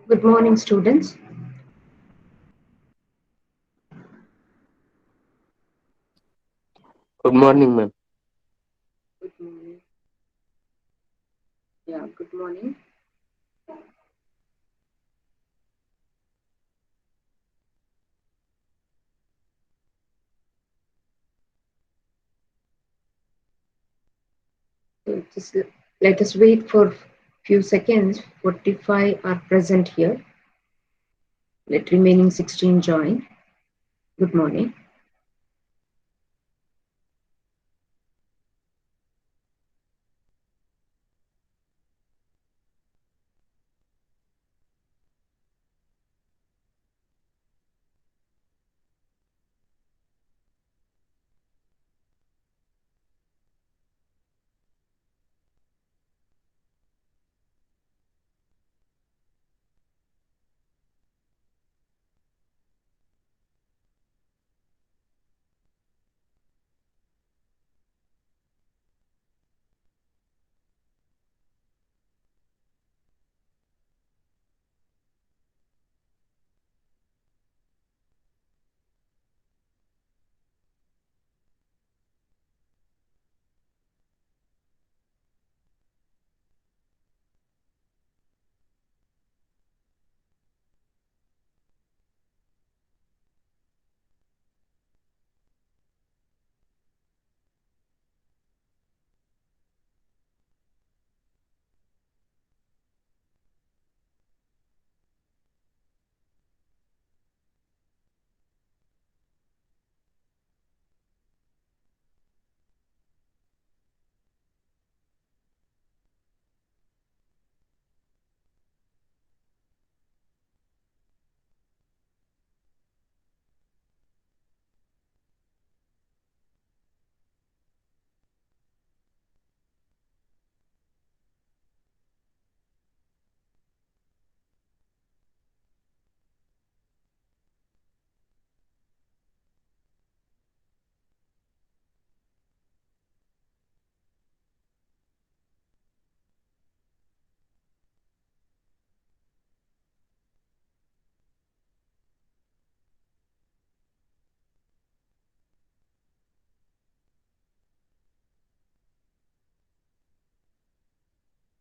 Good morning, students. Good morning, ma'am. Good morning. Yeah, good morning. So just let us wait for few seconds. 45 are present here. Let remaining 16 join. Good morning.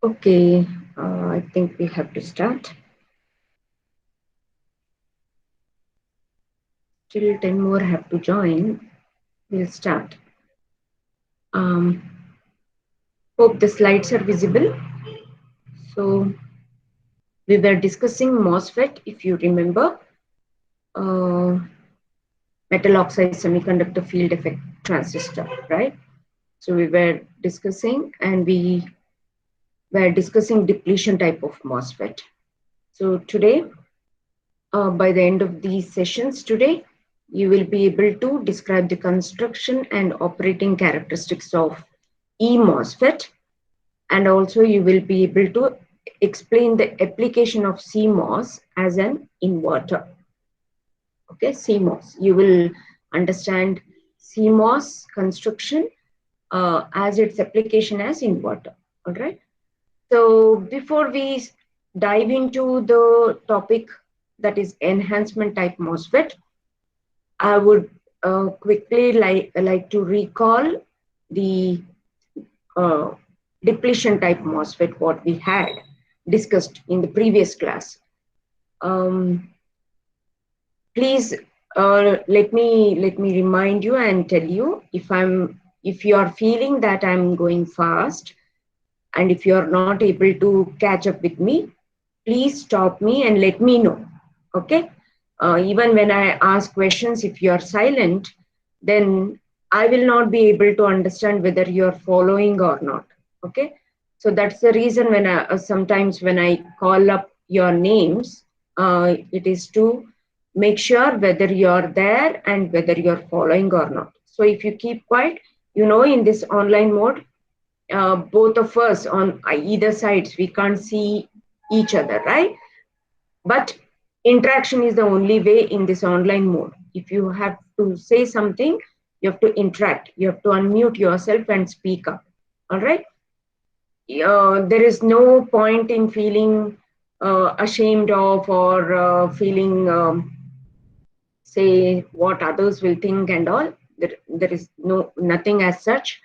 Okay, I think we have to start. Still 10 more have to join. We'll start. Um, Hope the slides are visible. So we were discussing MOSFET, if you remember. Uh, Metal oxide semiconductor field effect transistor, right? So we were discussing, and we were discussing depletion type of MOSFET. So today, by the end of these sessions today, you will be able to describe the construction and operating characteristics of eMOSFET, and also you will be able to explain the application of CMOS as an inverter. Okay, CMOS. You will understand CMOS construction as its application as inverter. All right. So before we dive into the topic that is enhancement type MOSFET, I would quickly like to recall the uh, depletion type MOSFET what we had discussed in the previous class. Um, Please let me remind you and tell you if you are feeling that I'm going fast, and if you are not able to catch up with me, please stop me and let me know. Okay. Even when I ask questions, if you are silent, then I will not be able to understand whether you are following or not. Okay. So that's the reason when I sometimes when I call up your names, it is to make sure whether you're there and whether you're following or not. So if you keep quiet, in this online mode, both of us on either sides, we can't see each other, right? But interaction is the only way in this online mode. If you have to say something, you have to interact, you have to unmute yourself and speak up. All right. There is no point in feeling ashamed of or feeling say what others will think and all. There is nothing as such.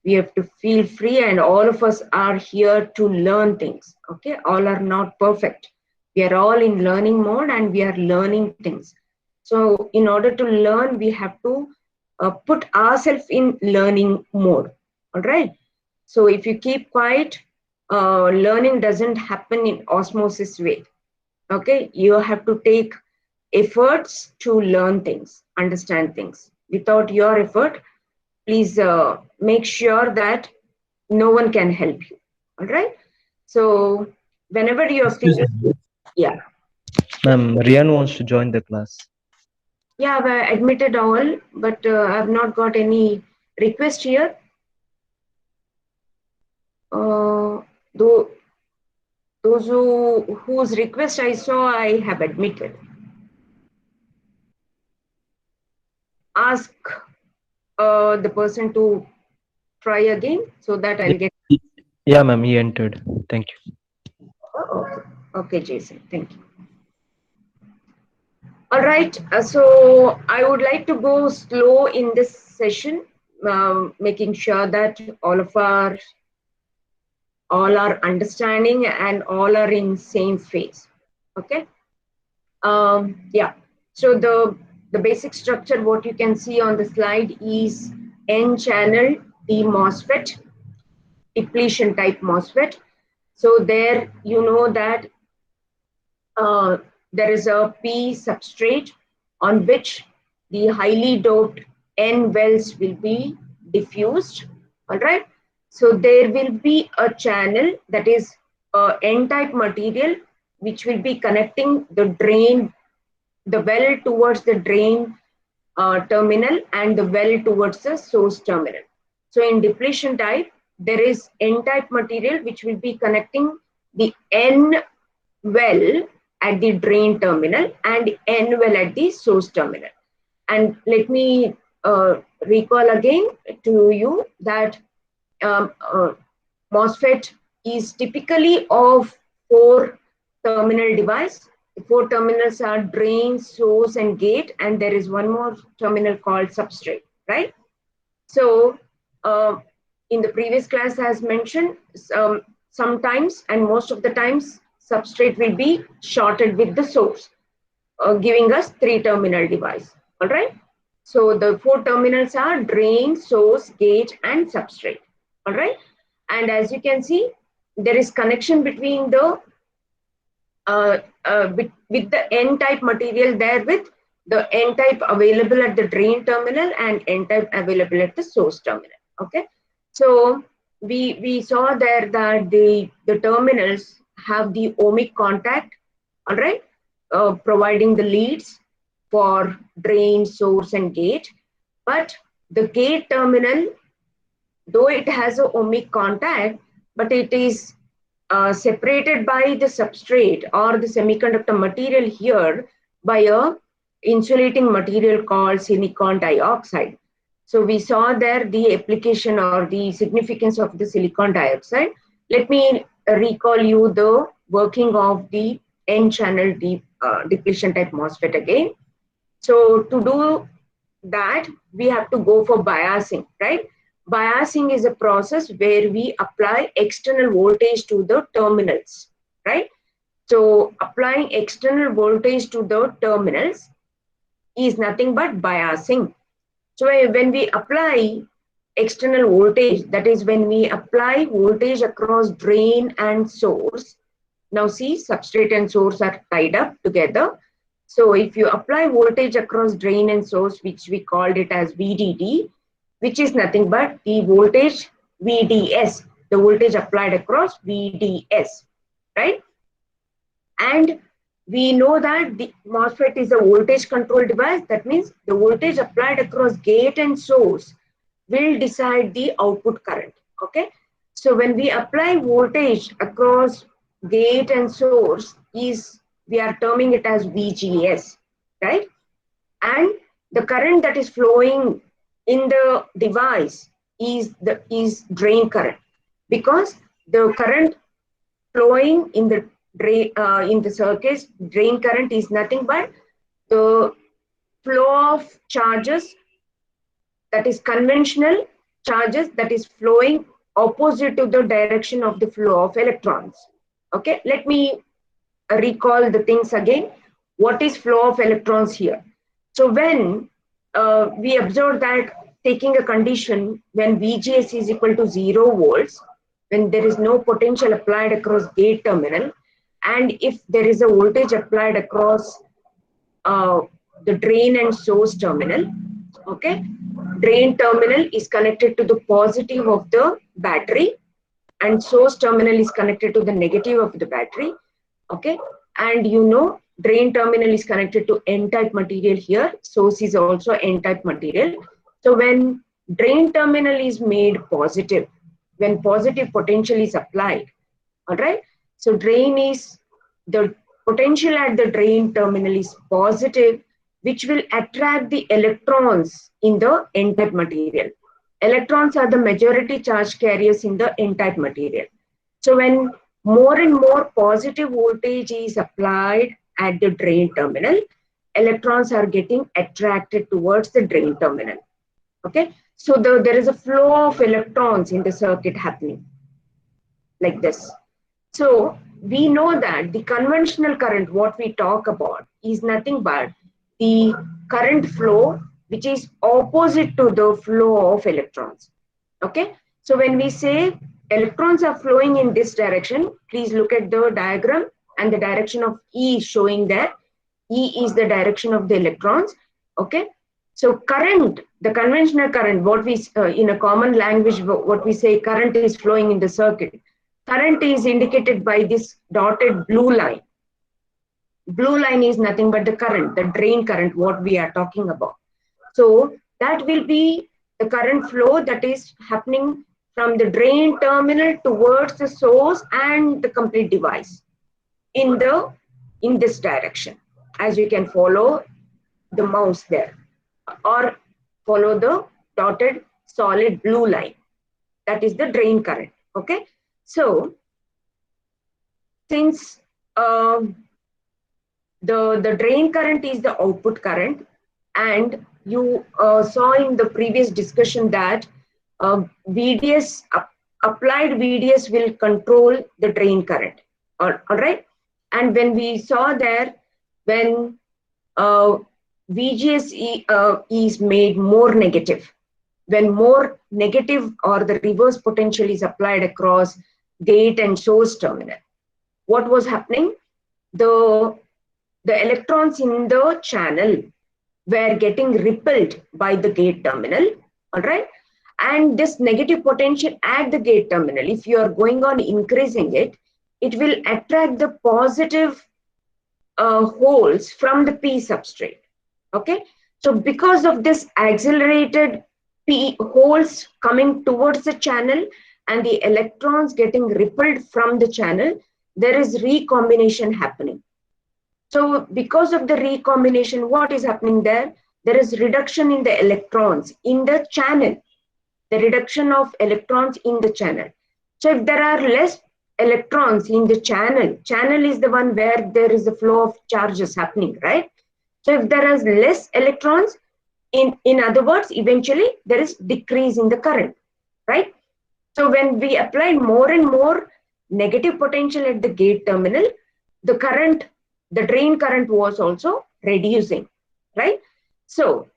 We have to feel free, and all of us are here to learn things. Okay, all are not perfect. We are all in learning mode and we are learning things. So in order to learn, we have to put ourselves in learning mode. All right. So if you keep quiet, learning doesn't happen in osmosis way. Okay, you have to take efforts to learn things, understand things. Without your effort, please make sure that no one can help you. All right. So whenever you are Excuse feeling, me. yeah, Ma'am, Rian wants to join the class. yeah, I've admitted all, but I've not got any request here. Uh, though those whose request I saw, I have admitted. Ask the person to try again so that Yeah, I'll get. yeah, ma'am, he entered. Thank you. Oh, okay, okay, Jason. Thank you. All right. So I would like to go slow in this session, making sure that all are understanding and all are in same phase. Okay. Yeah. So the basic structure, what you can see on the slide is N channel D MOSFET, depletion type MOSFET. So there you know that uh, there is a P substrate on which the highly doped N wells will be diffused. All right. So there will be a channel that is N-type material which will be connecting the well towards the drain terminal and the well towards the source terminal. So in depletion type, there is N-type material which will be connecting the N well at the drain terminal and N well at the source terminal. And let me recall again to you that um, uh, MOSFET is typically of four terminal device. The four terminals are drain, source, and gate, and there is one more terminal called substrate, right? So, uh, in the previous class, as mentioned, sometimes and most of the times, substrate will be shorted with the source, giving us three terminal device. All right. So the four terminals are drain, source, gate, and substrate. All right. And as you can see, there is connection between the with the N-type material there with the N-type available at the drain terminal and N-type available at the source terminal. Okay, so we saw there that the terminals have the ohmic contact. All right, providing the leads for drain, source, and gate. But the gate terminal, though it has a ohmic contact, but it is separated by the substrate or the semiconductor material here by a insulating material called silicon dioxide. So we saw there the application or the significance of the silicon dioxide. Let me recall you the working of the N-channel depletion type MOSFET again. So to do that, we have to go for biasing, right? Biasing is a process where we apply external voltage to the terminals, right? So applying external voltage to the terminals is nothing but biasing. So when we apply external voltage, that is when we apply voltage across drain and source. Now see, substrate and source are tied up together. So if you apply voltage across drain and source, which we called it as VDD, which is nothing but the voltage VDS, the voltage applied across VDS, right? And we know that the MOSFET is a voltage control device. That means the voltage applied across gate and source will decide the output current. Okay. So when we apply voltage across gate and source, we are terming it as VGS, right? And the current that is flowing in the device is drain current, because the current flowing in the in the circuit, drain current is nothing but the flow of charges, that is conventional charges, that is flowing opposite to the direction of the flow of electrons. Okay, let me recall the things again. What is flow of electrons here? So when we observe that taking a condition when VGS is equal to 0 volts, when there is no potential applied across gate terminal, and if there is a voltage applied across uh, the drain and source terminal, okay, drain terminal is connected to the positive of the battery and source terminal is connected to the negative of the battery. Okay, and you know drain terminal is connected to n-type material here, source is also n-type material. So when drain terminal is made positive, when positive potential is applied, all right, so drain is the potential at the drain terminal is positive, which will attract the electrons in the n-type material. Electrons are the majority charge carriers in the n-type material. So when more and more positive voltage is applied at the drain terminal, electrons are getting attracted towards the drain terminal. Okay, so there is a flow of electrons in the circuit happening like this. So we know that the conventional current, what we talk about, is nothing but the current flow which is opposite to the flow of electrons. Okay, so when we say electrons are flowing in this direction, please look at the diagram and the direction of E is showing there. E is the direction of the electrons. Okay, so current, the conventional current, what we in a common language, what we say current is flowing in the circuit. Current is indicated by this dotted blue line. Blue line is nothing but the current, the drain current, what we are talking about. So that will be the current flow that is happening from the drain terminal towards the source and the complete device in this direction, as you can follow the mouse there, or follow the dotted solid blue line. That is the drain current. Okay, so since the drain current is the output current, and you saw in the previous discussion that VDS applied VDS will control the drain current. All right, and when we saw there, when VGS is made more negative, when more negative or the reverse potential is applied across gate and source terminal, what was happening? The electrons in the channel were getting repelled by the gate terminal, all right? And this negative potential at the gate terminal, if you are going on increasing it, it will attract the positive holes from the P substrate, okay? So because of this accelerated P holes coming towards the channel and the electrons getting repelled from the channel, there is recombination happening. So because of the recombination, what is happening there? There is reduction in the electrons in the channel, the reduction of electrons in the channel. So if there are less electrons in the channel, channel is the one where there is a flow of charges happening, right? So if there is less electrons, in other words, eventually there is decrease in the current, right? So when we apply more and more negative potential at the gate terminal, the current, the drain current was also reducing, right? So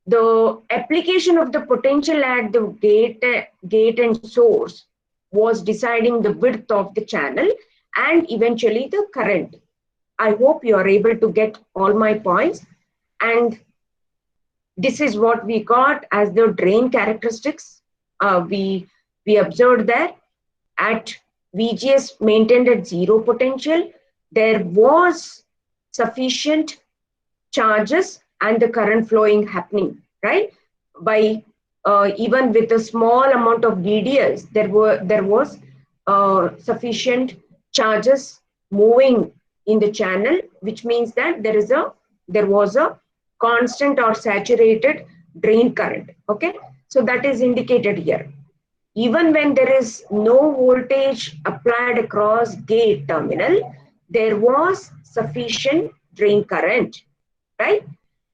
the application of the potential at the gate and source was deciding the width of the channel and eventually the current. I hope you are able to get all my points, and this is what we got as the drain characteristics. We observed that at VGS maintained at zero potential, there was sufficient charges and the current flowing happening, right? By even with a small amount of VDS, there was sufficient charges moving in the channel, which means that there was a constant or saturated drain current. Okay, so that is indicated here. Even when there is no voltage applied across gate terminal, there was sufficient drain current, right?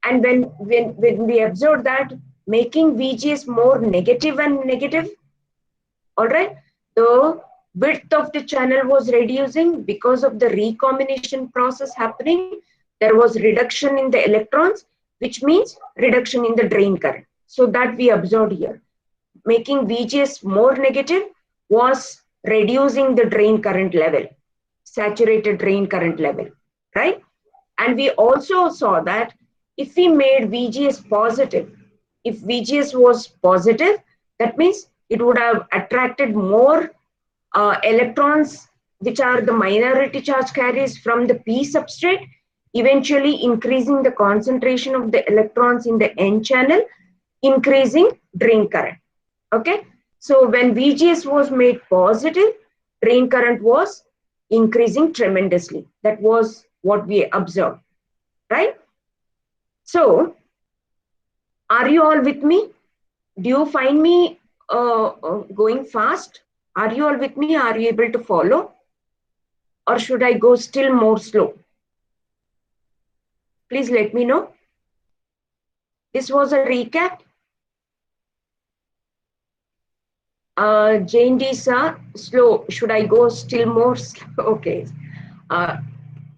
And when we observed that making VGS more negative and negative, all right, the width of the channel was reducing because of the recombination process happening. There was reduction in the electrons, which means reduction in the drain current. So that we observed here. Making VGS more negative was reducing the drain current level, saturated drain current level, right? And we also saw that if we made VGS positive, if VGS was positive, that means it would have attracted more electrons, which are the minority charge carriers from the P substrate, eventually increasing the concentration of the electrons in the N channel, increasing drain current. Okay, so when VGS was made positive, drain current was increasing tremendously. That was what we observed, right? So, are you all with me? Do you find me going fast? Are you all with me? Are you able to follow? Or should I go still more slow? Please let me know. This was a recap. Jane D. Sir, slow. Should I go still more slow? Okay.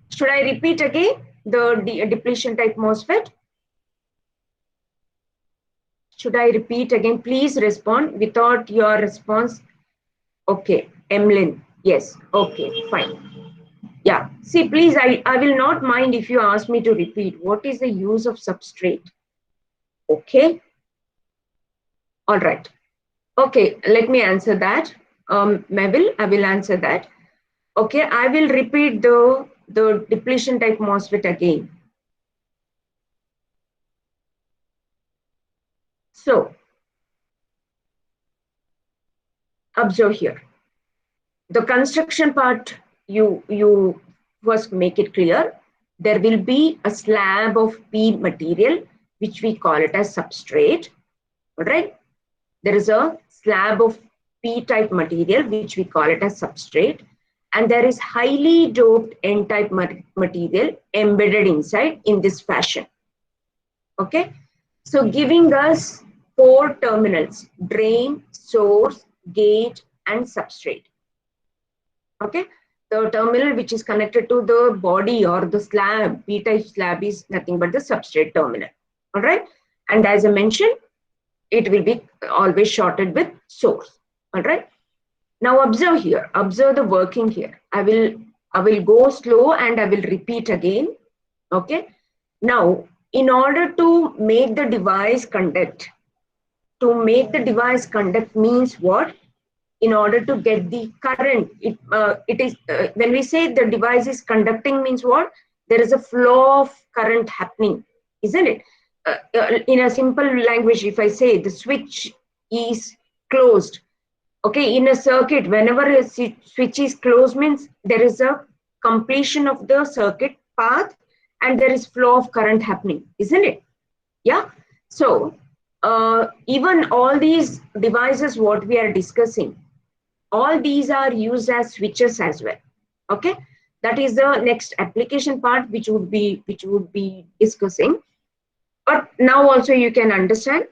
Should I repeat again the depletion type MOSFET? Should I repeat again? Please respond without your response. Okay, Emlyn. Yes. Okay, fine. Yeah. See, please, I will not mind if you ask me to repeat. What is the use of substrate? Okay. All right. Okay, let me answer that. Mabel, I will answer that. Okay, I will repeat the depletion type MOSFET again. So, observe here. The construction part, you first make it clear. There will be a slab of P material, which we call it as substrate. All right. There is a slab of P-type material, which we call it as substrate. And there is highly doped N-type material embedded inside in this fashion. Okay. So giving us 4 terminals: drain, source, gate, and substrate. Okay. The terminal which is connected to the body or the slab, P-type slab, is nothing but the substrate terminal. All right. And as I mentioned, it will be always shorted with source. All right. Now observe here. Observe the working here. I will go slow and I will repeat again. Okay. Now, in order to make the device conduct, means what? In order to get the current, it is when we say the device is conducting, means what? There is a flow of current happening, isn't it? In a simple language, if I say the switch is closed, okay, in a circuit, whenever a switch is closed, means there is a completion of the circuit path and there is flow of current happening, isn't it? Yeah. So even all these devices what we are discussing, all these are used as switches as well. Okay, that is the next application part which would be discussing. But now also you can understand.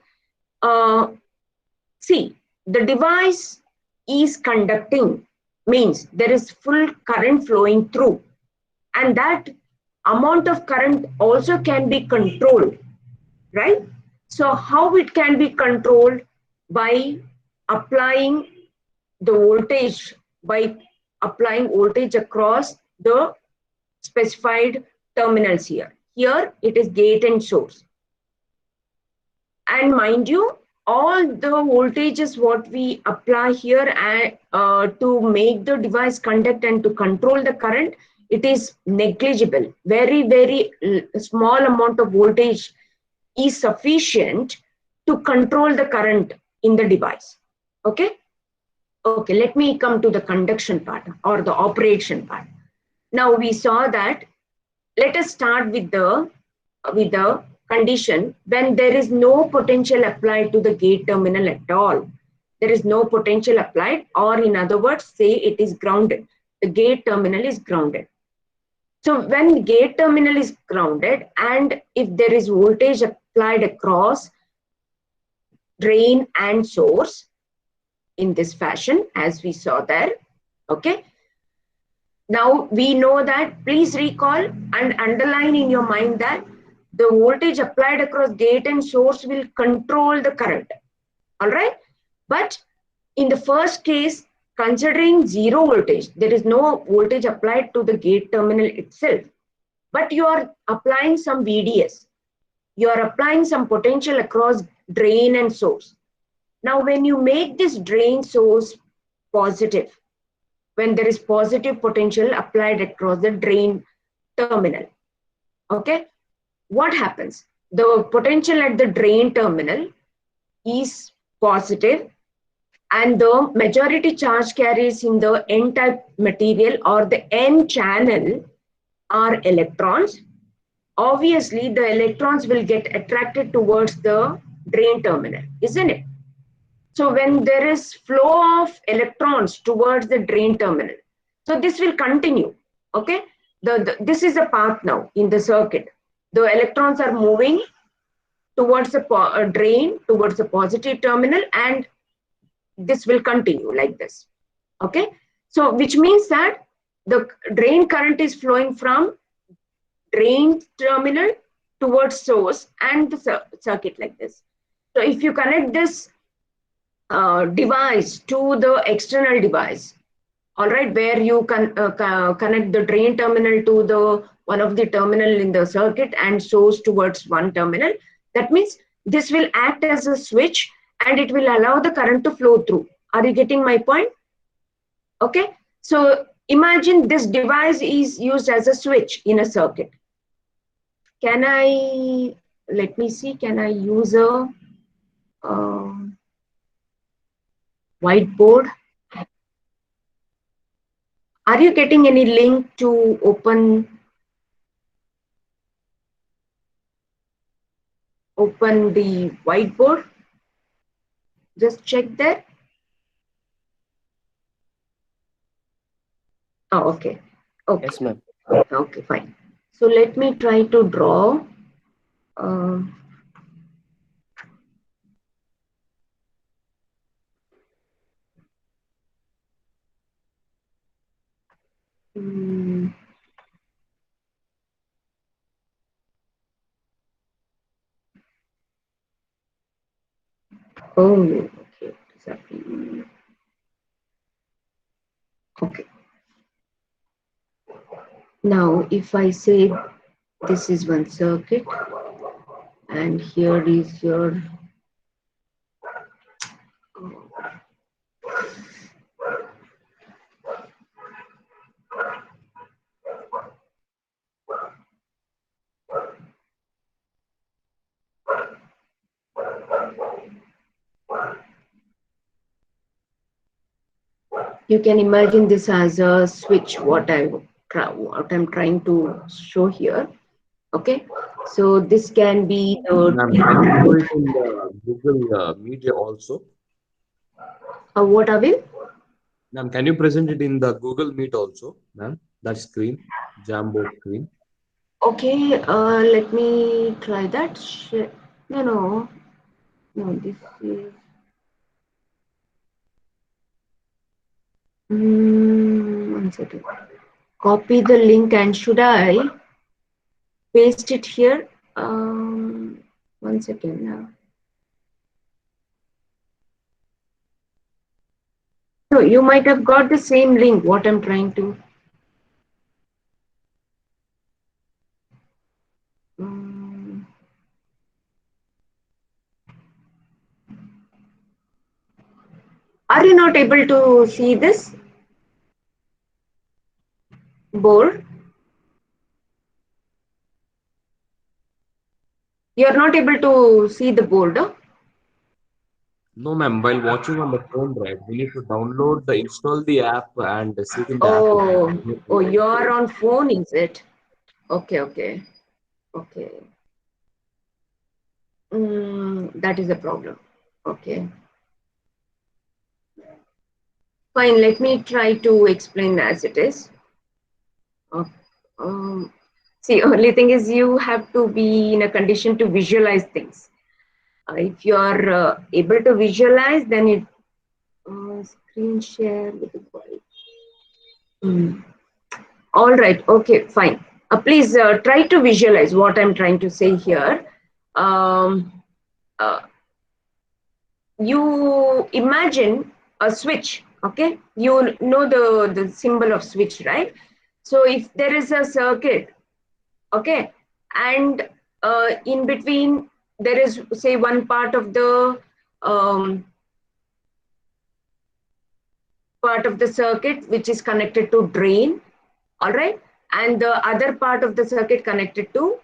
See, the device is conducting, means there is full current flowing through, and that amount of current also can be controlled, right? So how it can be controlled? By applying the voltage, by applying voltage across the specified terminals here. Here it is gate and source. And mind you, all the voltages what we apply here to make the device conduct and to control the current, it is negligible. Very, very small amount of voltage is sufficient to control the current in the device. Okay. Okay, let me come to the conduction part or the operation part. Now we saw that. Let us start with the condition when there is no potential applied to the gate terminal at all. There is no potential applied, or in other words, say it is grounded. The gate terminal is grounded. So when gate terminal is grounded and if there is voltage applied across drain and source in this fashion as we saw there, okay. Now we know that, please recall and underline in your mind that the voltage applied across gate and source will control the current, all right. But in the first case, considering zero voltage, there is no voltage applied to the gate terminal itself, but you are applying some VDS, you are applying some potential across drain and source. Now, when you make this drain source positive, when there is positive potential applied across the drain terminal, okay, what happens? The potential at the drain terminal is positive, and the majority charge carriers in the N type material or the N channel are electrons. Obviously, the electrons will get attracted towards the drain terminal, isn't it? So when there is flow of electrons towards the drain terminal, so this will continue, okay? This is a path now in the circuit. The electrons are moving towards the drain, towards the positive terminal, and this will continue like this, okay. So which means that the drain current is flowing from drain terminal towards source and the circuit like this. So if you connect this device to the external device, all right, where you can connect the drain terminal to the one of the terminal in the circuit and source towards one terminal, that means this will act as a switch and it will allow the current to flow through. Are you getting my point? Okay, so imagine this device is used as a switch in a circuit. Can I, let me see, can I use a whiteboard? Are you getting any link to open the whiteboard? Just check there. Oh, okay. Okay. Yes, ma'am. Okay, fine. So let me try to draw. Uh, mm, oh, okay. Exactly. Okay. Now, if I say this is one circuit, and here is your you can imagine this as a switch, what I'm trying to show here. Okay, so this can be Ma'am, can you show it in the Google Media also? what are we? Ma'am, can you present it in the Google Meet also, ma'am? That screen, Jamboard screen. Okay, let me try that. No, this is. One second. Copy the link and should I paste it here? 1 second now. No, you might have got the same link. What I'm trying to. Are you not able to see this board? You are not able to see the board. Huh? No, ma'am. While watching on the phone, right, we need to download install the app and see it in the app. Oh, you are on phone, is it? Okay. That is a problem. Okay. Fine, let me try to explain as it is. See, only thing is you have to be in a condition to visualize things. If you are able to visualize, then it screen share with the body. All right. Okay. Fine. Please try to visualize what I'm trying to say here. Um, uh, you imagine a switch. Okay. You know the symbol of switch, right? So if there is a circuit, okay, and in between there is, say, one um, part of the circuit which is connected to drain, all right, and the other part of the circuit connected to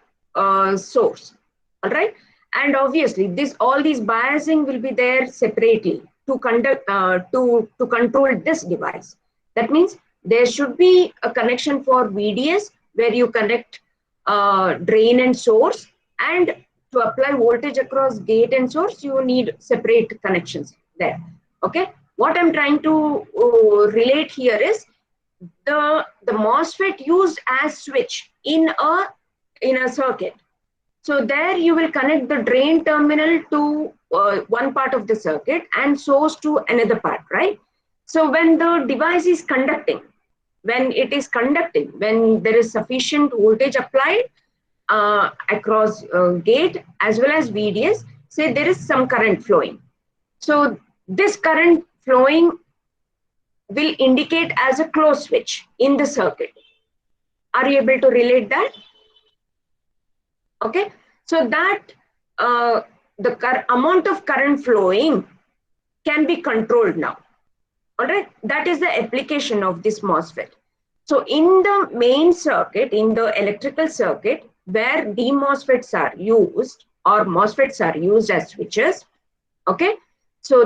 source, all right, and obviously this all these biasing will be there separately to conduct to control this device. That means there should be a connection for VDS where you connect drain and source, and to apply voltage across gate and source you need separate connections there. Okay, what I'm trying to relate here is the MOSFET used as switch in a circuit. So there you will connect the drain terminal to one part of the circuit and source to another part, right? So when the device is conducting, when there is sufficient voltage applied across gate as well as VDS, say there is some current flowing. So this current flowing will indicate as a closed switch in the circuit. Are you able to relate that? Okay, so that the amount of current flowing can be controlled now. All right, that is the application of this MOSFET. So in the main circuit, in the electrical circuit, where DMOSFETs are used or MOSFETs are used as switches, okay, so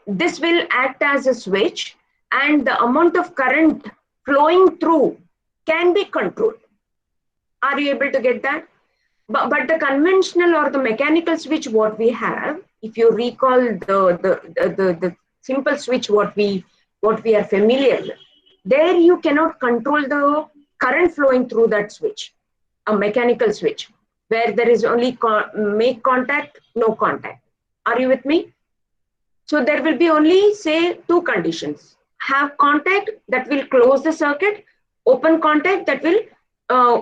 this will act as a switch and the amount of current flowing through can be controlled. Are you able to get that? But the conventional or the mechanical switch what we have, if you recall the simple switch what we are familiar with, there you cannot control the current flowing through that switch, a mechanical switch, where there is only make contact, no contact. Are you with me? So there will be only, say, two conditions. Have contact, that will close the circuit. Open contact, that will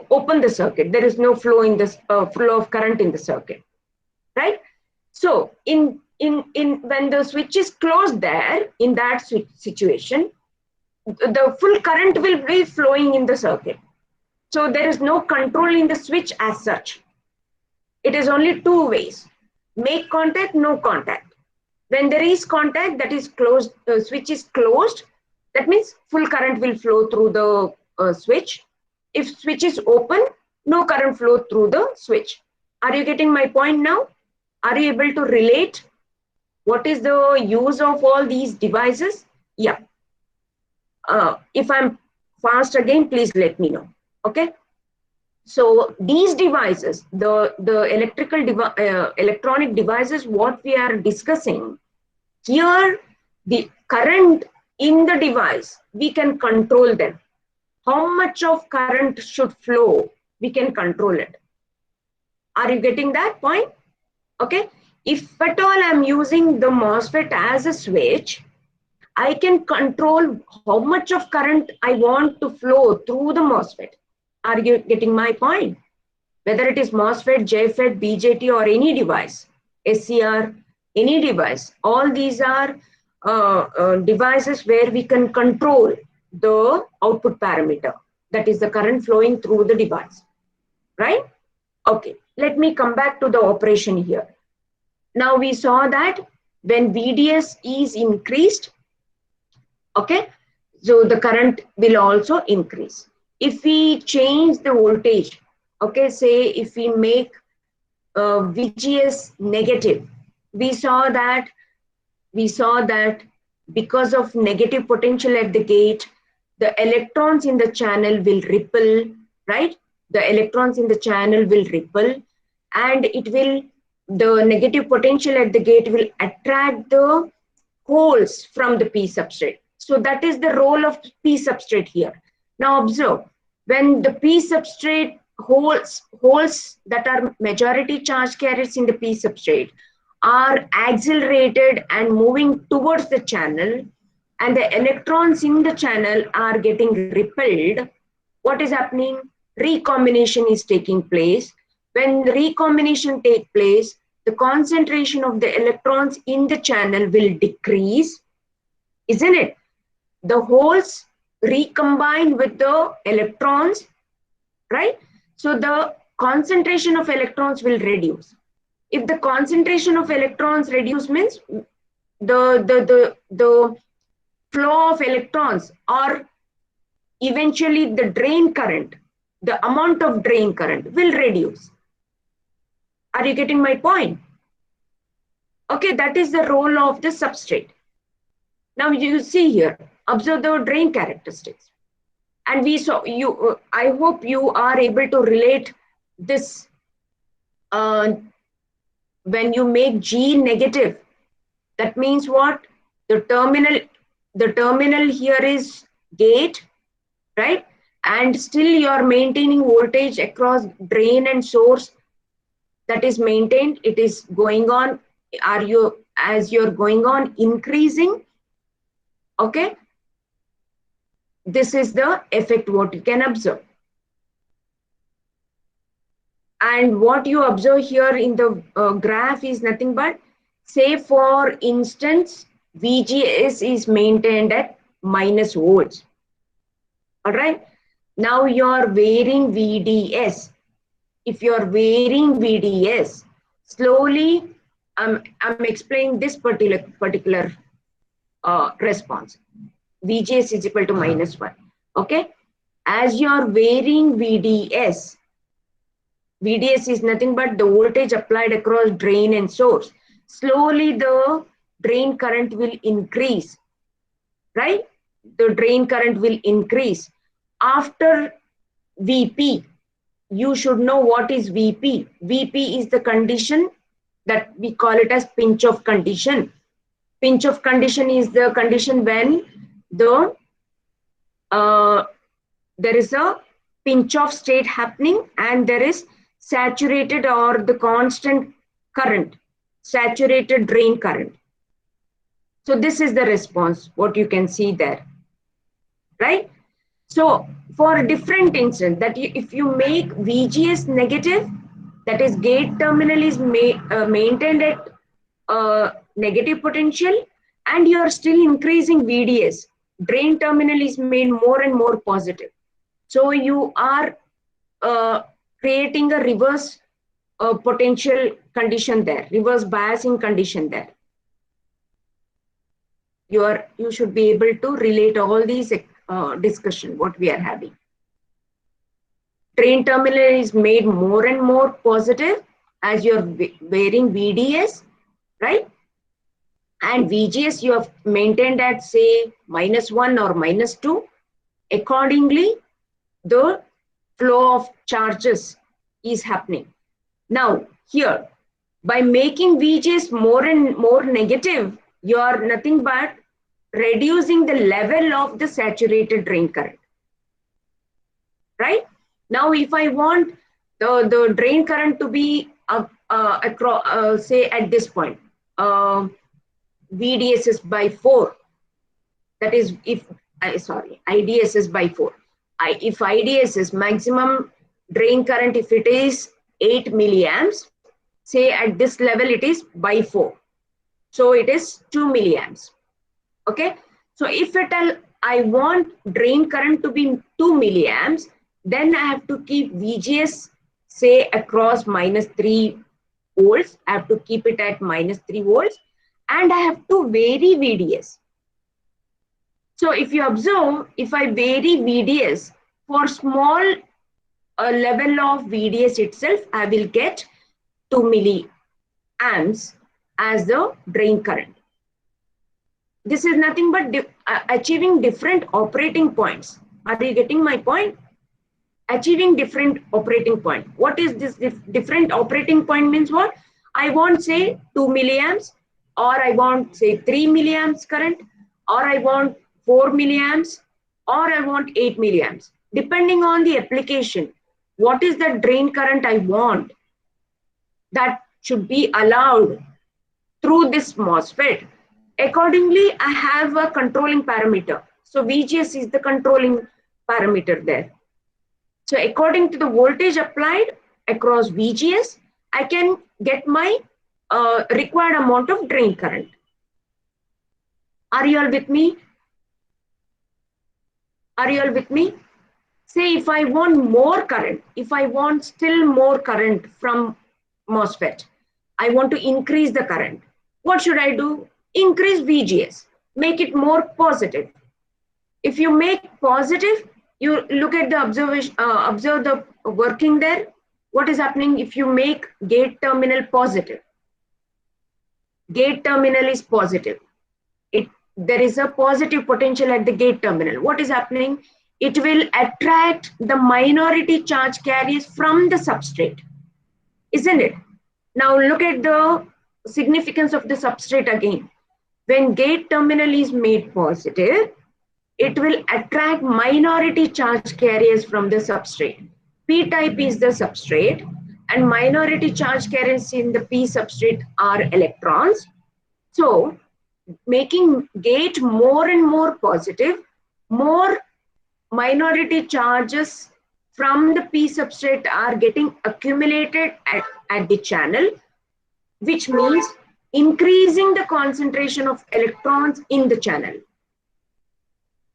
open the circuit. There is no flow in this flow of current in the circuit, right? So in when the switch is closed there, in that situation, the full current will be flowing in the circuit. So there is no control in the switch as such. It is only two ways: make contact, no contact. When there is contact, that is closed, the switch is closed, that means full current will flow through the switch. If switch is open, no current flow through the switch. Are you getting my point now? Are you able to relate what is the use of all these devices? Yeah. If I'm fast again, please let me know. Okay. So these devices, the electronic devices, what we are discussing here, the current in the device, we can control them. How much of current should flow, we can control it. Are you getting that point? Okay. If at all I'm using the MOSFET as a switch, I can control how much of current I want to flow through the MOSFET. Are you getting my point? Whether it is MOSFET, JFET, BJT, or any device, SCR, any device, all these are devices where we can control the output parameter, that is the current flowing through the device, right? Okay, let me come back to the operation here. Now we saw that when VDS is increased, okay, so the current will also increase. If we change the voltage, okay, say if we make VGS negative, we saw that because of negative potential at the gate, the electrons in the channel will ripple, right? The electrons in the channel will ripple, and the negative potential at the gate will attract the holes from the P substrate. So that is the role of P substrate here. Now observe, when the P substrate holes that are majority charge carriers in the P substrate are accelerated and moving towards the channel, and the electrons in the channel are getting repelled, what is happening? Recombination is taking place. When the recombination takes place, the concentration of the electrons in the channel will decrease, isn't it? The holes recombine with the electrons, right? So the concentration of electrons will reduce. If the concentration of electrons reduce means the flow of electrons, or eventually the drain current, the amount of drain current will reduce. Are you getting my point? Okay, that is the role of the substrate. Now you see here, observe the drain characteristics. And we saw you, I hope you are able to relate this when you make G negative. That means what? The terminal here is gate, right? And still you are maintaining voltage across drain and source. That is maintained. It is going on. As you're going on increasing? Okay. This is the effect what you can observe. And what you observe here in the graph is nothing but, say for instance, VGS is maintained at minus volts. All right. Now you're varying VDS. If you're varying VDS, slowly, I'm explaining this particular response. VGS is equal to -1. Okay. As you're varying VDS, VDS is nothing but the voltage applied across drain and source. Slowly the drain current will increase, right? The drain current will increase. After VP, you should know what is VP. VP is the condition that we call it as pinch off condition. Pinch off condition is the condition when the there is a pinch off state happening and there is saturated or the constant current, saturated drain current. So this is the response, what you can see there, right? So for a different instance, that if you make VGS negative, that is gate terminal is maintained at negative potential, and you are still increasing VDS, drain terminal is made more and more positive. So you are creating a reverse potential condition there, reverse biasing condition there. You should be able to relate all these discussion what we are having. Drain terminal is made more and more positive as you're varying VDS, right? And VGS you have maintained at say -1 or -2. Accordingly, the flow of charges is happening. Now here, by making VGS more and more negative, you are nothing but reducing the level of the saturated drain current, right? Now if I want the drain current to be across, say at this point, VDS is by 4, that is if IDS is by 4. If IDS is maximum drain current, if it is 8 milliamps, say at this level it is by 4. So it is 2 milliamps. Okay. So if I want drain current to be 2 milliamps, then I have to keep VGS say across -3 volts. I have to keep it at -3 volts and I have to vary VDS. So if you observe, if I vary VDS for small level of VDS itself, I will get 2 milliamps as the drain current. This is nothing but achieving different operating points. Are you getting my point? Achieving different operating point. What is this different operating point means what? I want say 2 milliamps, or I want say 3 milliamps current, or I want 4 milliamps, or I want 8 milliamps. depending on the application, what is the drain current I want that should be allowed through this MOSFET. Accordingly, I have a controlling parameter. So VGS is the controlling parameter there. So according to the voltage applied across VGS, I can get my required amount of drain current. Are you all with me? Are you all with me? Say if I want more current, if I want still more current from MOSFET, I want to increase the current. What should I do? Increase VGS, make it more positive. If you make positive, you look at the observation, observe the working there. What is happening if you make gate terminal positive? Gate terminal is positive. There is a positive potential at the gate terminal. What is happening? It will attract the minority charge carriers from the substrate, isn't it? Now look at the significance of the substrate again. When gate terminal is made positive, it will attract minority charge carriers from the substrate. P-type is the substrate, and minority charge carriers in the P substrate are electrons. So making gate more and more positive, more minority charges from the P substrate are getting accumulated at the channel, which means increasing the concentration of electrons in the channel.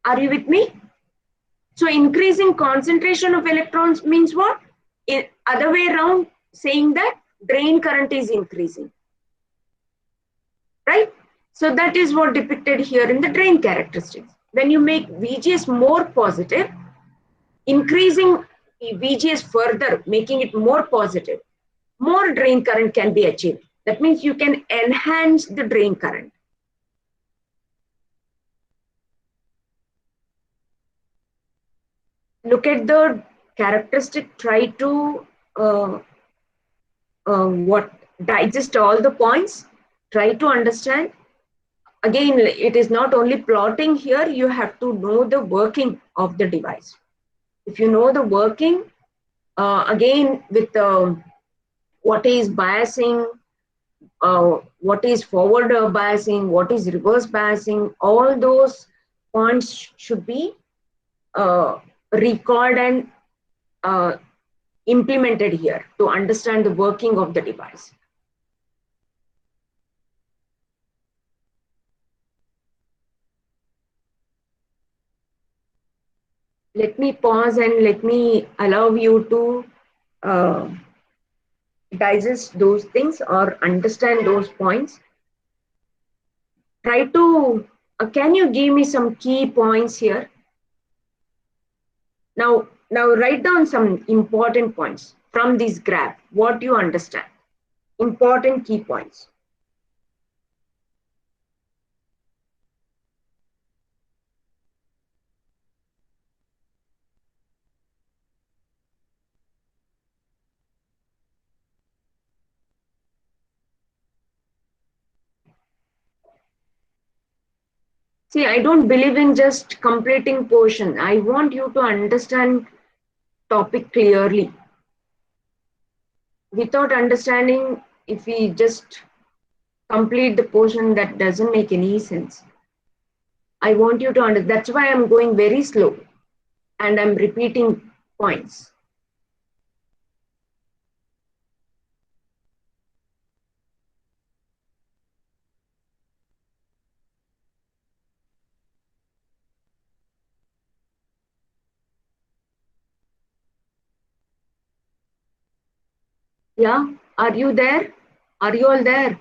Are you with me? So increasing concentration of electrons means what? Other way around, saying that drain current is increasing, right? So that is what depicted here in the drain characteristics. When you make VGS more positive, increasing VGS further, making it more positive, more drain current can be achieved. That means you can enhance the drain current. Look at the characteristic, try to digest all the points, try to understand. Again, it is not only plotting here, you have to know the working of the device. If you know the working, again with what is biasing, what is forward biasing, what is reverse biasing, all those points should be recalled and implemented here to understand the working of the device. Let me pause and let me allow you to digest those things or understand those points. Try to, can you give me some key points here? Now write down some important points from this graph, what you understand. Important key points. See, I don't believe in just completing portion. I want you to understand topic clearly. Without understanding, if we just complete the portion, that doesn't make any sense. I want you to understand. That's why I'm going very slow and I'm repeating points. Yeah, are you there? Are you all there?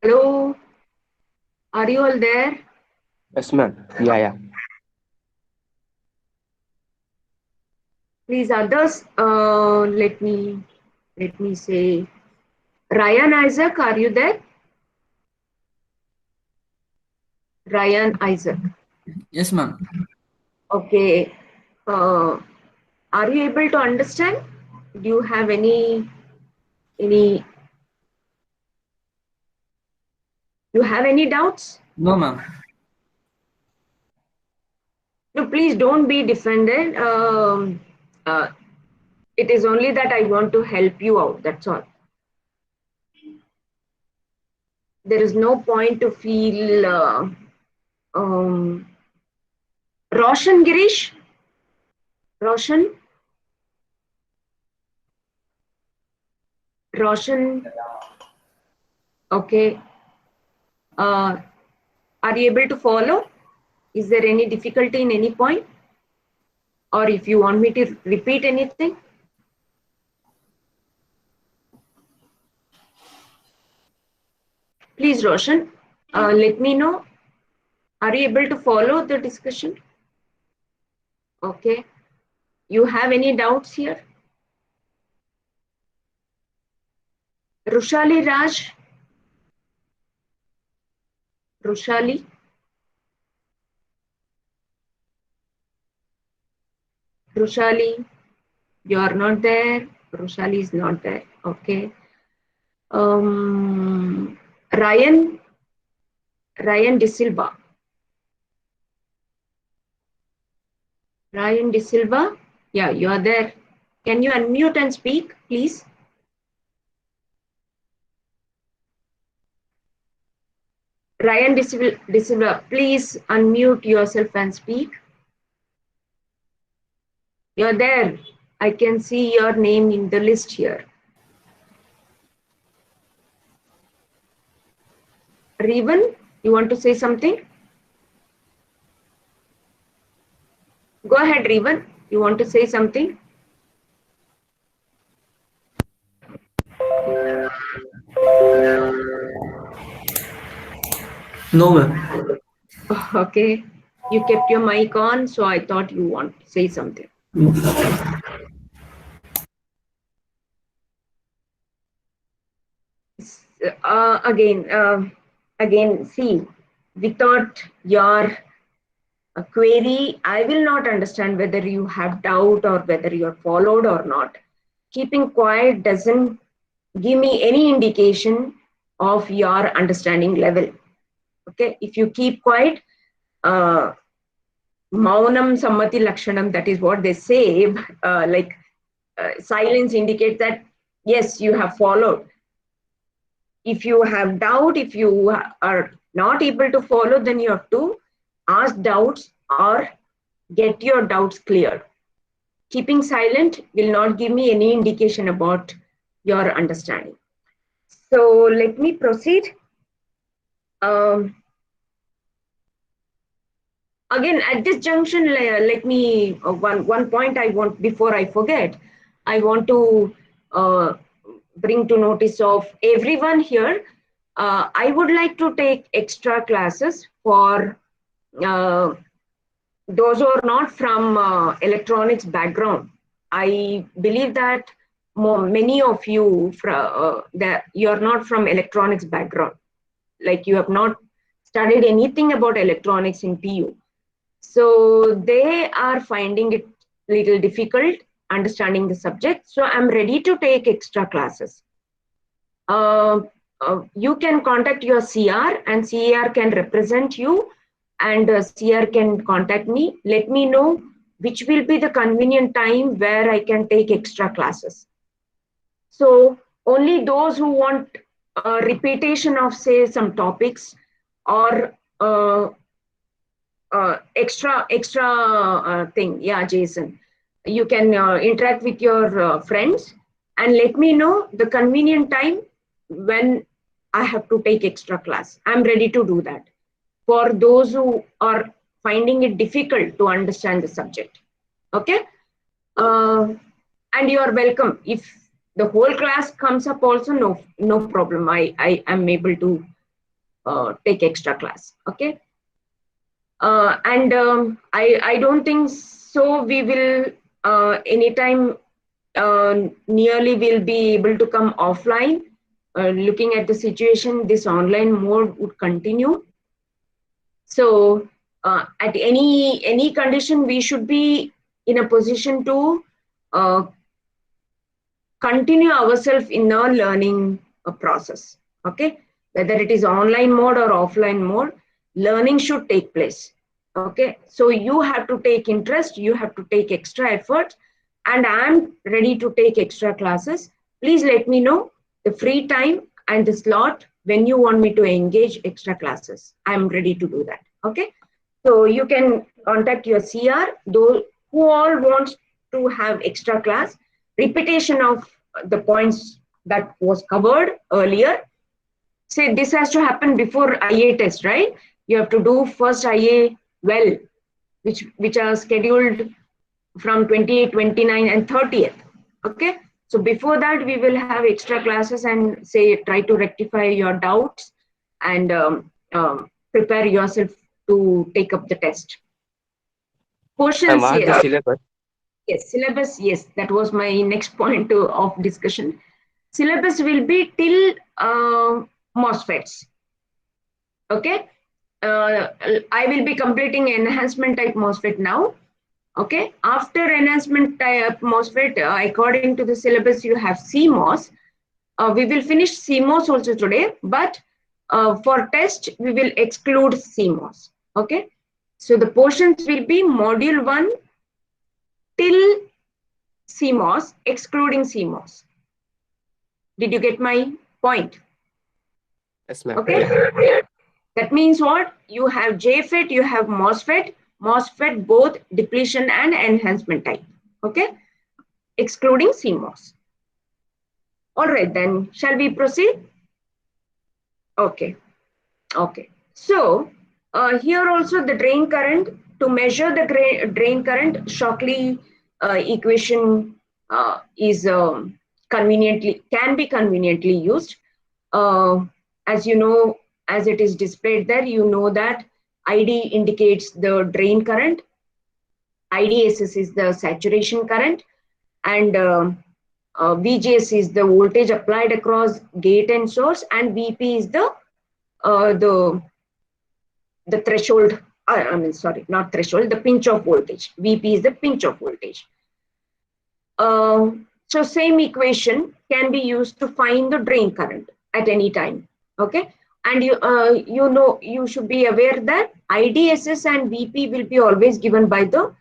Hello? Are you all there? Yes, ma'am. Yeah. Please, others, let me say, Ryan Isaac, are you there? Ryan Isaac. Yes, ma'am. Okay. Are you able to understand? Do you have any You have any doubts? No, ma'am. No, please don't be defended. It is only that I want to help you out. That's all. There is no point to feel. Roshan Girish? Roshan? Roshan? Okay. Are you able to follow? Is there any difficulty in any point? Or if you want me to repeat anything? Please, Roshan, let me know. Are you able to follow the discussion? Okay. You have any doubts here? Rushali Raj? Rushali? Rushali, you are not there. Rushali is not there. Okay. Ryan De Silva. Ryan De Silva, yeah, you are there. Can you unmute and speak, please? Ryan De Silva, please unmute yourself and speak. You're there. I can see your name in the list here. Revan, you want to say something? Go ahead, Revan. You want to say something? No, ma'am. Okay. You kept your mic on, so I thought you want to say something. Again, see, without your query, I will not understand whether you have doubt or whether you're followed or not. Keeping quiet doesn't give me any indication of your understanding level. Okay, if you keep quiet, maunam sammati lakshanam, that is what they say, silence indicates that yes, you have followed. If you have doubt, if you are not able to follow, then you have to ask doubts or get your doubts cleared. Keeping silent will not give me any indication about your understanding. So let me proceed. Again, at this junction, let me, one point I want, before I forget, I want to bring to notice of everyone here. I would like to take extra classes for those who are not from electronics background. I believe that many of you, that you are not from electronics background, like you have not studied anything about electronics in PU. So they are finding it little difficult understanding the subject. So I'm ready to take extra classes. You can contact your CR and CR can represent you, and CR can contact me. Let me know which will be the convenient time where I can take extra classes. So only those who want a repetition of, say, some topics or extra thing. Yeah, Jason, you can interact with your friends and let me know the convenient time when I have to take extra class. I'm ready to do that for those who are finding it difficult to understand the subject. Okay. And you are welcome. If the whole class comes up also, no problem. I am able to take extra class. Okay. I don't think so. We will anytime nearly will be able to come offline. Looking at the situation, this online mode would continue. So at any condition, we should be in a position to continue ourselves in our learning process. Okay. whether it is online mode or offline mode, learning should take place. Okay, so you have to take interest, you have to take extra effort, and I'm ready to take extra classes. Please let me know the free time and the slot when you want me to engage extra classes. I'm ready to do that. Okay, so you can contact your CR, those who all want to have extra class, repetition of the points that was covered earlier. Say this has to happen before IA test, right? You have to do first IA well, which are scheduled from 28, 29, and 30th. Okay, so before that we will have extra classes and say try to rectify your doubts and prepare yourself to take up the test. And Portions, what the yes. syllabus? Yes, syllabus, yes, that was my next point of discussion. Syllabus will be till MOSFETs. Okay, I will be completing enhancement type MOSFET now. Okay, after enhancement type MOSFET, according to the syllabus, you have CMOS. We will finish CMOS also today, but for test, we will exclude CMOS. Okay, so the portions will be module 1 till CMOS, excluding CMOS. Did you get my point? Yes, ma'am. Okay. Yeah. That means what? You have JFET, you have MOSFET, MOSFET both depletion and enhancement type. Okay, excluding CMOS. All right, then shall we proceed? Okay. Okay. So here also the drain current, to measure the drain current, Shockley equation is can be conveniently used. As you know, as it is displayed there, you know that ID indicates the drain current, IDSS is the saturation current, and VGS is the voltage applied across gate and source, and VP is the threshold. I mean, sorry, not threshold, the pinch off voltage. VP is the pinch off voltage. So same equation can be used to find the drain current at any time. Okay, and you should be aware that IDSS and VP will be always given by the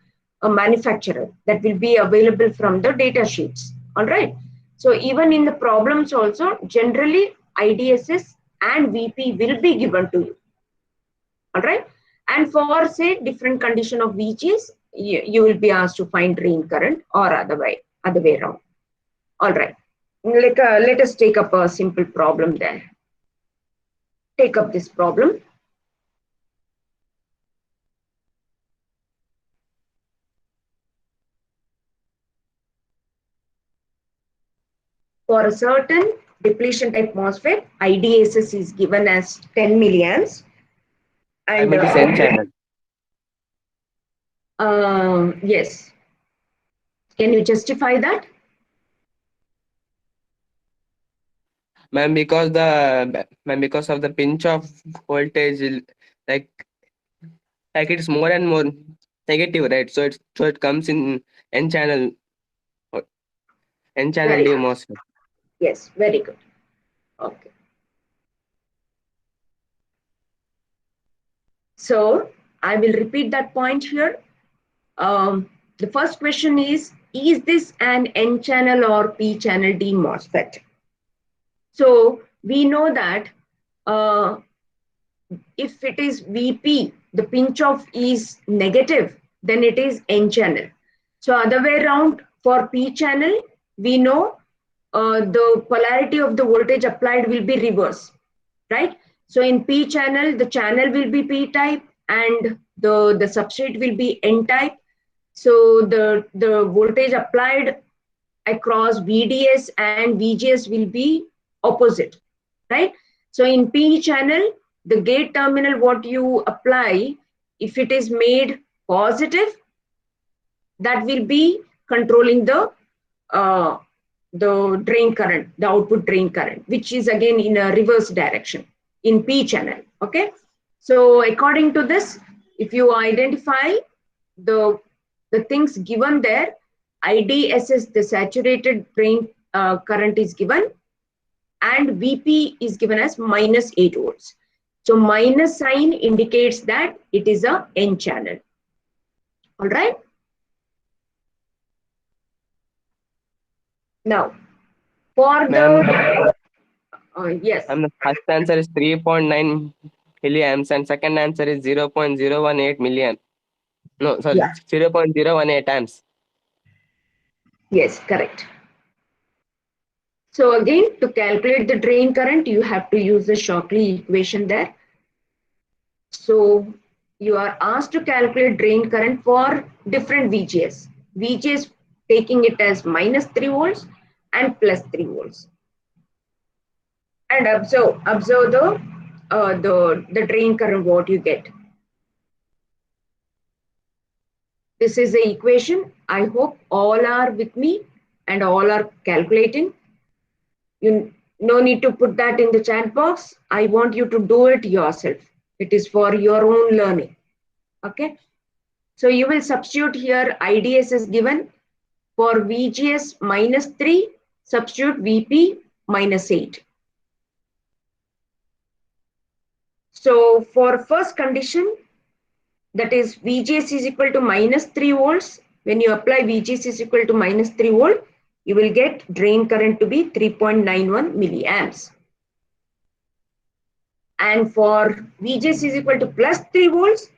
manufacturer, that will be available from the data sheets. All right, so even in the problems also, generally IDSS and VP will be given to you. All right, and for say different condition of VGS, you will be asked to find drain current or other way around. All right, let us take up a simple problem there. Take up this problem. For a certain depletion type MOSFET, IDSS is given as 10 milliamps. And It is N channel. yes. Can you justify that? Ma'am, because of the pinch of voltage, like it's more and more negative, right? So it comes in N channel Very good. MOSFET. Yes, very good. Okay. So I will repeat that point here. The first question is this an N channel or P channel D MOSFET? So we know that if it is VP, the pinch off is negative, then it is N channel. So other way around, for P channel, we know the polarity of the voltage applied will be reverse, right? So in P channel, the channel will be P type and the substrate will be N type. So the voltage applied across VDS and VGS will be opposite, right? So in P channel, the gate terminal, what you apply, if it is made positive, that will be controlling the drain current, the output drain current, which is again in a reverse direction in P channel. Okay, so according to this, if you identify the things given there, IDSS, the saturated drain current is given, and VP is given as minus 8 volts. So minus sign indicates that it is a N channel. All right. Now, for Ma'am, the yes, the first answer is 3.9 milliamps and second answer is 0.018 milliamp. No, sorry, yeah, 0.018 amps. yes, correct. So again, to calculate the drain current, you have to use the Shockley equation there. So you are asked to calculate drain current for different VGS. VGS taking it as minus 3 volts and plus 3 volts. And observe the drain current what you get. This is the equation. I hope all are with me and all are calculating. You no need to put that in the chat box. I want you to do it yourself. It is for your own learning. Okay. So you will substitute here IDS is given for VGS minus 3, substitute VP minus 8. So for first condition, that is VGS is equal to minus 3 volts. When you apply VGS is equal to minus 3 volt, you will get drain current to be 3.91 milliamps. And for VGS is equal to plus 3 volts,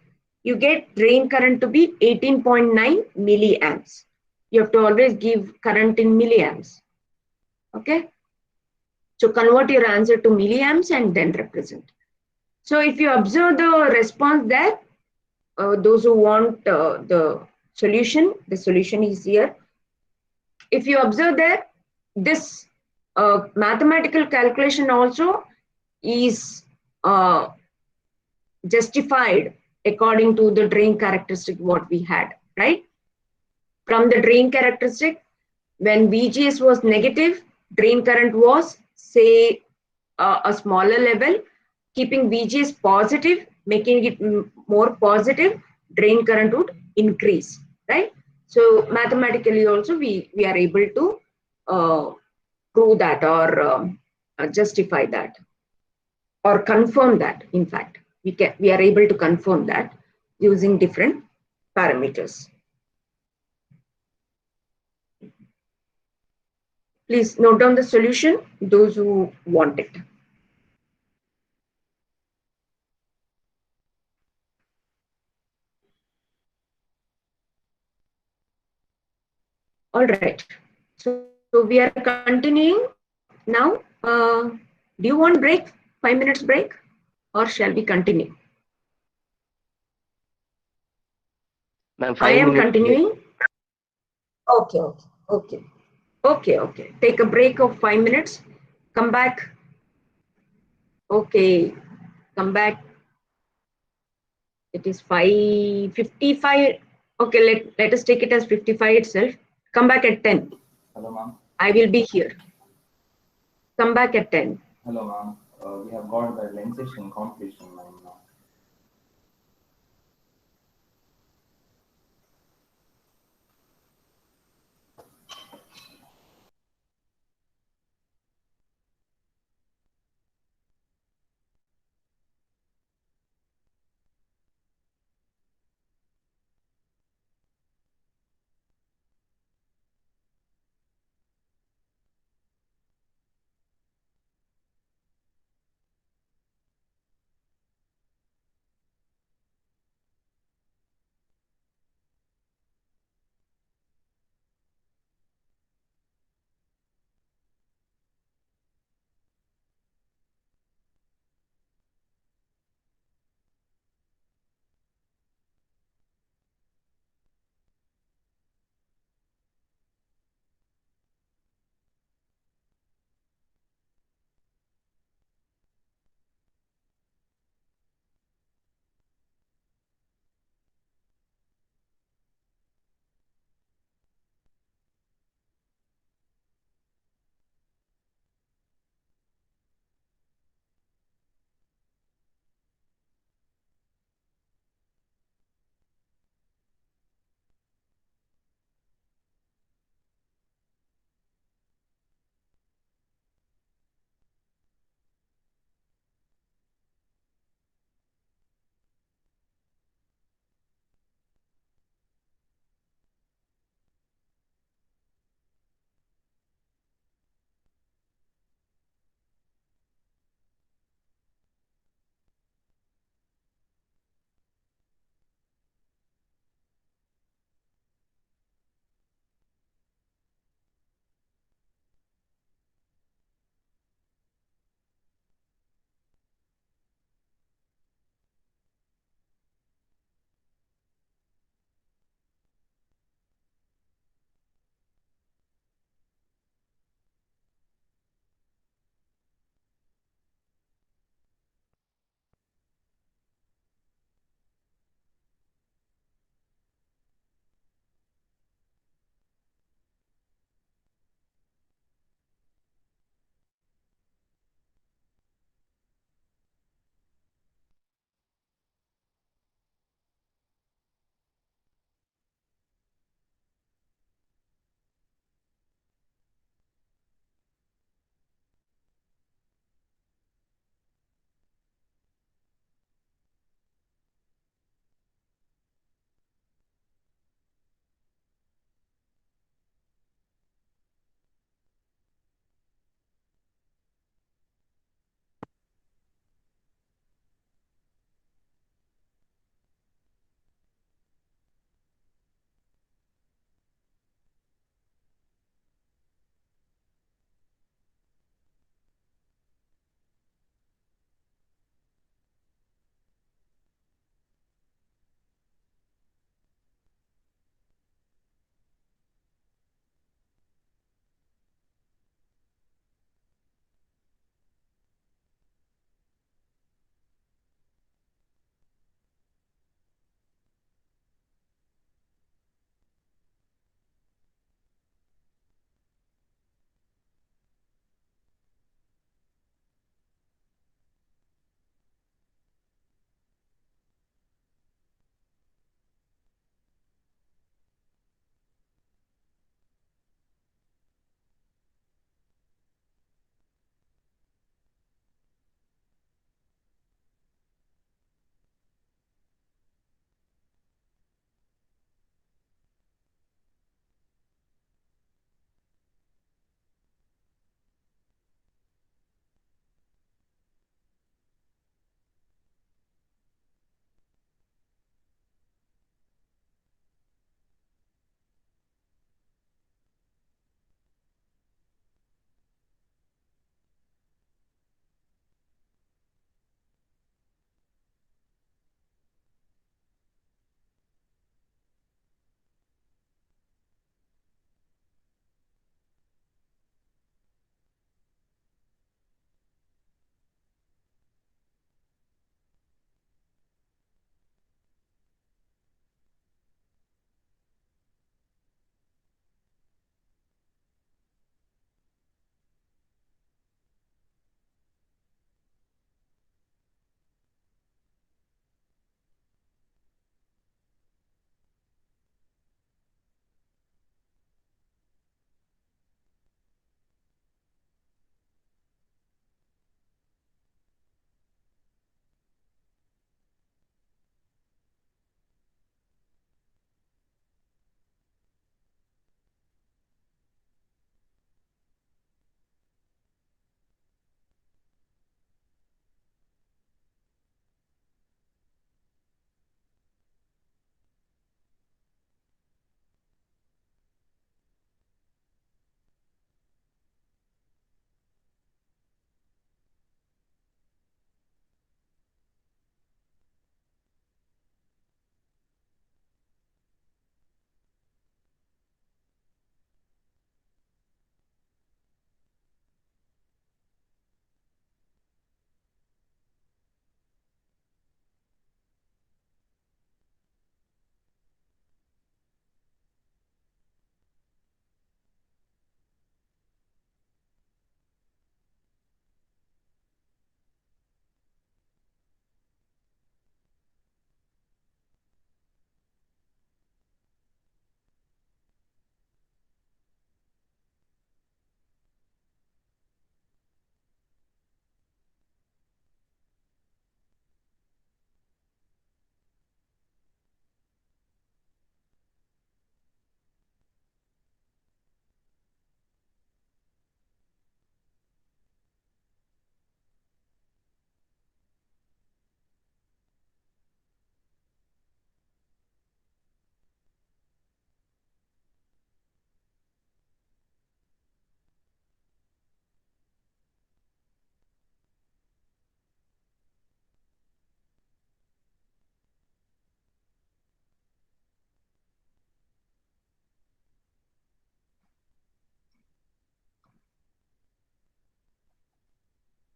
you get drain current to be 18.9 milliamps. You have to always give current in milliamps. Okay. So convert your answer to milliamps and then represent. So if you observe the response there, those who want the solution is here. If you observe that this mathematical calculation also is justified according to the drain characteristic what we had, right? From the drain characteristic, when VGS was negative, drain current was, say, a smaller level. Keeping VGS positive, making it more positive, drain current would increase, right? So mathematically also we are able to prove that or justify that or confirm that. In fact, we are able to confirm that using different parameters. Please note down the solution, those who want it. All right. So we are continuing now. Do you want break? 5 minutes break, or shall we continue? Ma'am, I five am minutes break. continuing. Okay, okay. Take a break of 5 minutes. Come back. Okay, come back. It is 5:55. Okay, let us take it as 55 itself. Come back at 10. Hello, ma'am. I will be here. Come back at 10. Hello, ma'am. We have got the Lensation competition, ma'am. Now.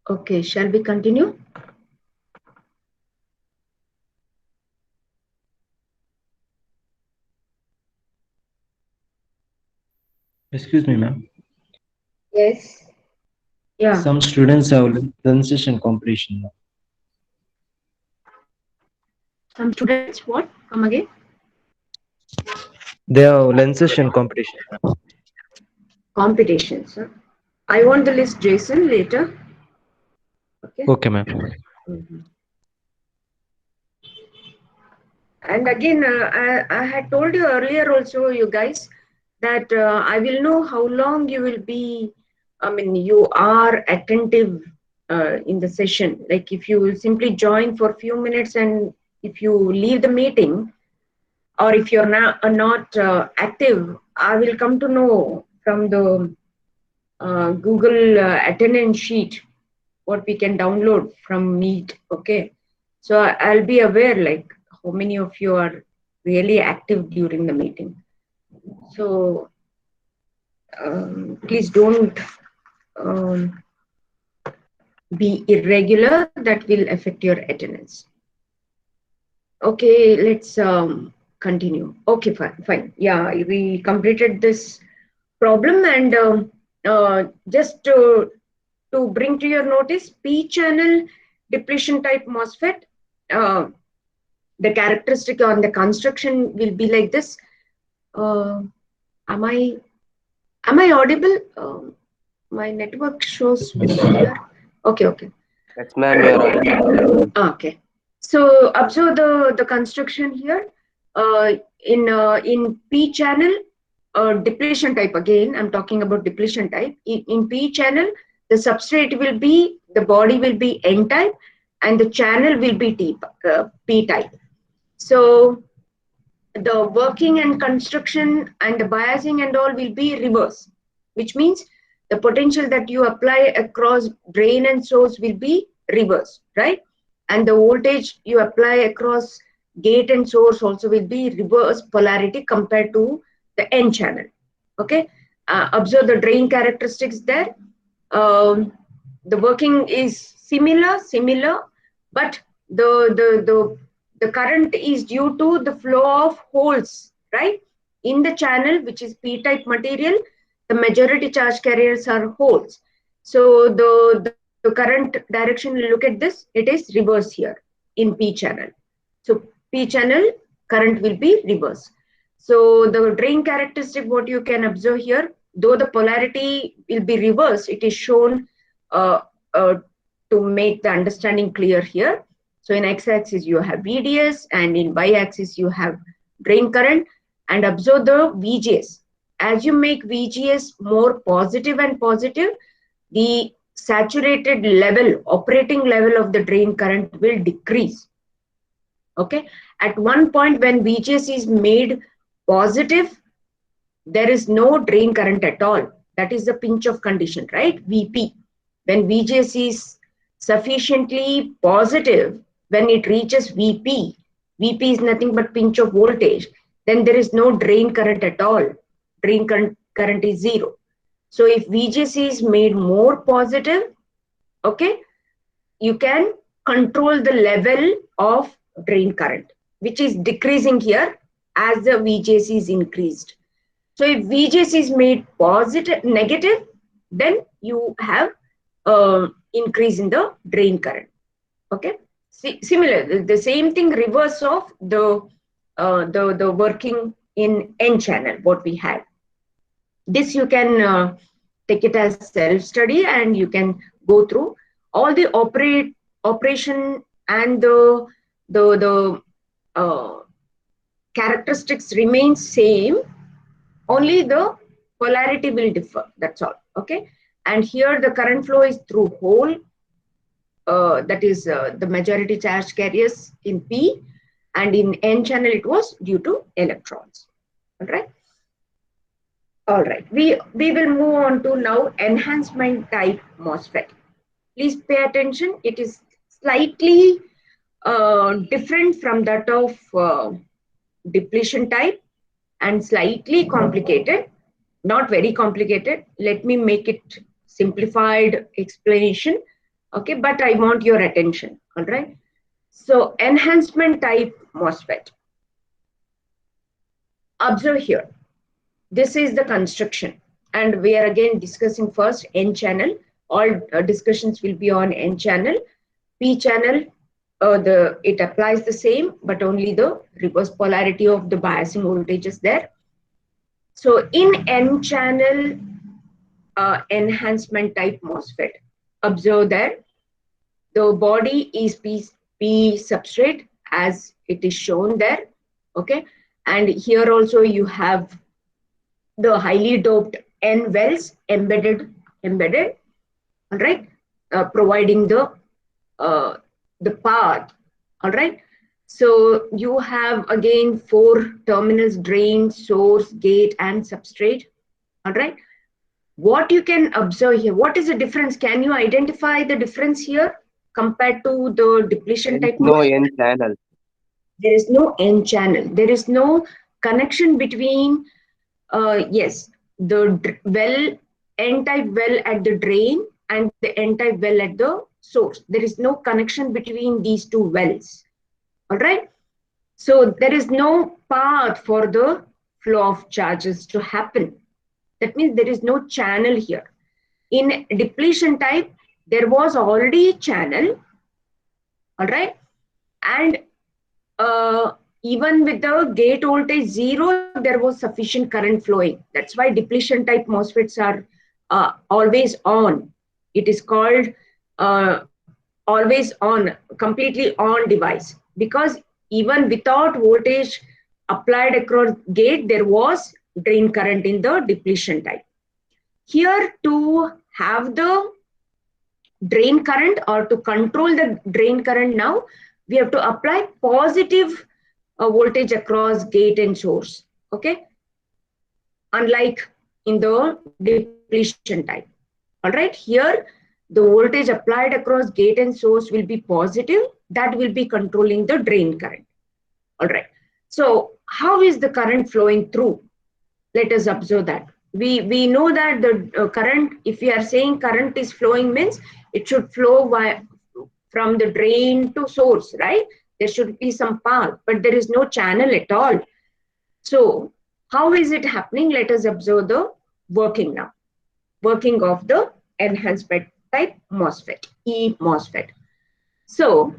Okay, shall we continue? Excuse me, ma'am. Yes. Yeah. Some students have transition completion. Some students, what? Come again? They have transition competition. Competitions. Huh? I want the list, Jason, later. Okay. Okay, ma'am. Mhm. And again, I had told you earlier also, you guys, that I will know how long you will be, I mean, you are attentive in the session. Like if you simply join for a few minutes and if you leave the meeting, or if you're not active, I will come to know from the Google attendance sheet what we can download from Meet. Okay, so I'll be aware like how many of you are really active during the meeting. So please don't um, be irregular. That will affect your attendance. Okay, let's continue. Okay, fine. Yeah, we completed this problem, and just to bring to your notice, p-channel depletion type MOSFET, uh, the characteristic on the construction will be like this. Am I audible? My network shows here. Okay. Yes, ma'am, you are audible. Okay. So observe the construction here. In P channel, depletion type, again I'm talking about depletion type. In P channel, the substrate will be, the body will be N type and the channel will be P type. So the working and construction and the biasing and all will be reverse, which means the potential that you apply across drain and source will be reverse, right? And the voltage you apply across gate and source also will be reverse polarity compared to the N channel. Okay, observe the drain characteristics there. The working is similar, but the current is due to the flow of holes, right? In the channel, which is P-type material, the majority charge carriers are holes. So the current direction, look at this, it is reverse here in P channel. So P channel current will be reverse. So the drain characteristic, what you can observe here, though the polarity will be reversed, it is shown uh, uh, to make the understanding clear here. So in x-axis you have VDS and in y-axis you have drain current, and observe the VGS. As you make VGS more positive and positive, the saturated level, operating level of the drain current will decrease. Okay, at one point when VGS is made positive, there is no drain current at all. That is the pinch off condition, right? VP. When VGS is sufficiently positive, when it reaches VP, VP is nothing but pinch of voltage, then there is no drain current at all. Drain current is zero. So if VGS is made more positive, okay, you can control the level of drain current, which is decreasing here as the VGS is increased. So if VGS is made negative, then you have increase in the drain current. Okay. Similar, the same thing reverse of the working in N channel what we had. This you can take it as self-study and you can go through all the operation and the characteristics remain same, only the polarity will differ, that's all. Okay, and here the current flow is through hole, that is the majority charge carriers in P, and in N channel it was due to electrons. All right, we will move on to now enhancement type MOSFET. Please pay attention, it is slightly different from that of depletion type and slightly complicated, not very complicated. Let me make it simplified explanation. Okay, but I want your attention. All right. So enhancement type MOSFET. Observe here. This is the construction, and we are again discussing first N channel. All discussions will be on N channel. P channel, it applies the same, but only the reverse polarity of the biasing voltage is there. So in N channel enhancement type MOSFET, observe that the body is P substrate as it is shown there. Okay, and here also you have the highly doped N wells embedded, all right, providing the path, all right. So you have again 4 terminals: drain, source, gate, and substrate, all right. What you can observe here, what is the difference? Can you identify the difference here compared to the depletion There is type no MOSFET? N channel. There is no N channel. There is no connection between, yes, the well, N-type well at the drain and the N-type well at the source. There is no connection between these 2 wells. All right. So there is no path for the flow of charges to happen. That means there is no channel here. In depletion type, there was already a channel. All right. And even with the gate voltage 0, there was sufficient current flowing. That's why depletion type MOSFETs are always on. It is called always on, completely on device, because even without voltage applied across gate, there was drain current in the depletion type. Here, to have the drain current or to control the drain current, now we have to apply positive voltage across gate and source. Okay, unlike in the depletion type. All right, here the voltage applied across gate and source will be positive. That will be controlling the drain current. All right. So how is the current flowing through? Let us observe that. We know that the current, if we are saying current is flowing, means it should flow from the drain to source, right? There should be some path, but there is no channel at all. So how is it happening? Let us observe the working now. Working of the enhancement type MOSFET, E MOSFET. So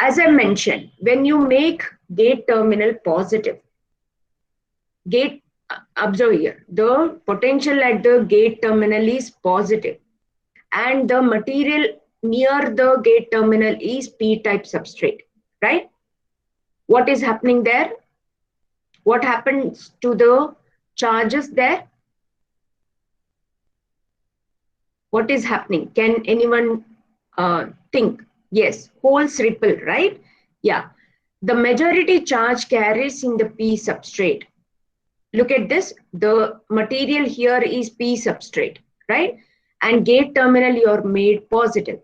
as I mentioned, when you make gate terminal positive, gate, observe here, the potential at the gate terminal is positive, and the material near the gate terminal is P-type substrate, right? What is happening there? What happens to the charges there? What is happening? Can anyone think? Yes, holes ripple, right? Yeah. The majority charge carries in the P substrate. Look at this. The material here is P substrate, right? And gate terminal, you're made positive.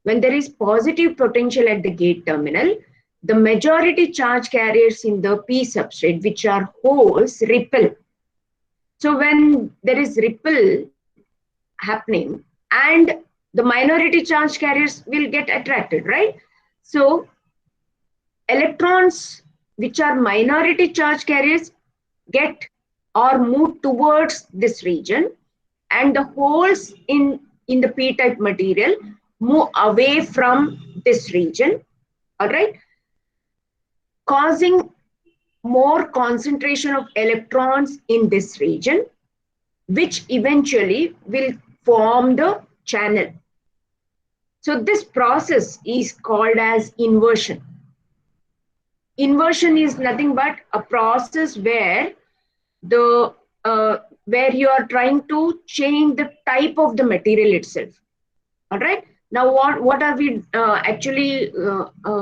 When there is positive potential at the gate terminal, the majority charge carriers in the P substrate, which are holes, ripple. So when there is ripple happening, and the minority charge carriers will get attracted, right? So electrons, which are minority charge carriers, get or move towards this region, and the holes in the P-type material move away from this region, all right, causing more concentration of electrons in this region, which eventually will form the channel. So this process is called as inversion. Inversion is nothing but a process where where you are trying to change the type of the material itself. All right. Now, what are we actually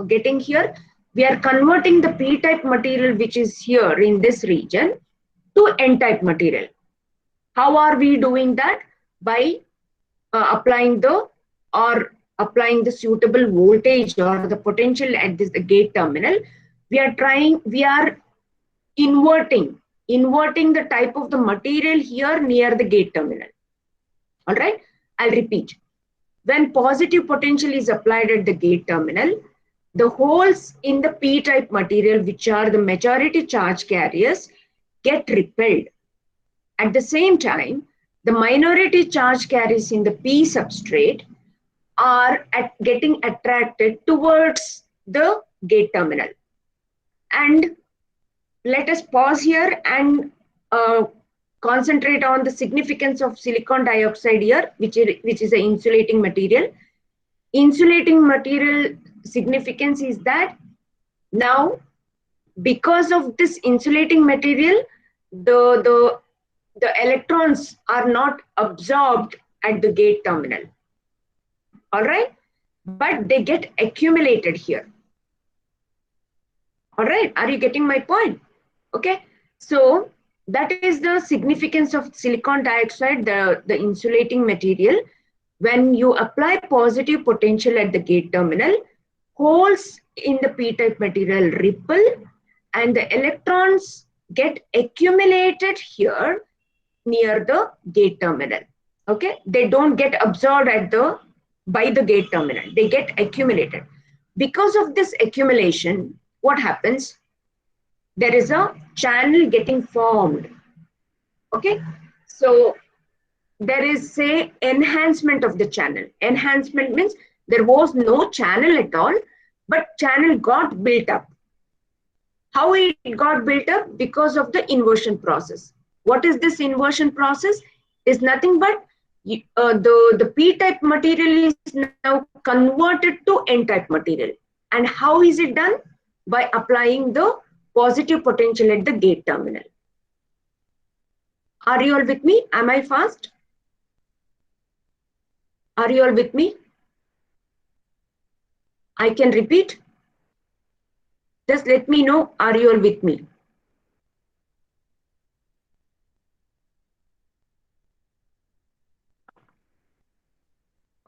getting here? We are converting the P-type material, which is here in this region, to N-type material. How are we doing that? By applying the suitable voltage or the potential at this gate terminal. We are inverting the type of the material here near the gate terminal. All right, I'll repeat. when positive potential is applied at the gate terminal, the holes in the p-type material, which are the majority charge carriers, get repelled. At the same time, the minority charge carriers in the p substrate are getting attracted towards the gate terminal. And let us pause here and concentrate on the significance of silicon dioxide here, which is an insulating material. Insulating material significance is that now, because of this insulating material, the electrons are not absorbed at the gate terminal. All right, but they get accumulated here. All right, are you getting my point? Okay, so that is the significance of silicon dioxide, the insulating material. When you apply positive potential at the gate terminal, holes in the p-type material ripple and the electrons get accumulated here near the gate terminal. Okay, they don't get absorbed by the gate terminal, they get accumulated. Because of this accumulation, what happens? There is a channel getting formed. Okay, so there is, say, enhancement of the channel. Enhancement means there was no channel at all, but channel got built up. How it got built up? Because of the inversion process. What is this inversion process? Is nothing but the p-type material is now converted to n-type material. And how is it done? By applying the positive potential at the gate terminal. Are you all with me? Am I fast? Are you all with me? I can repeat. Just let me know, are you all with me?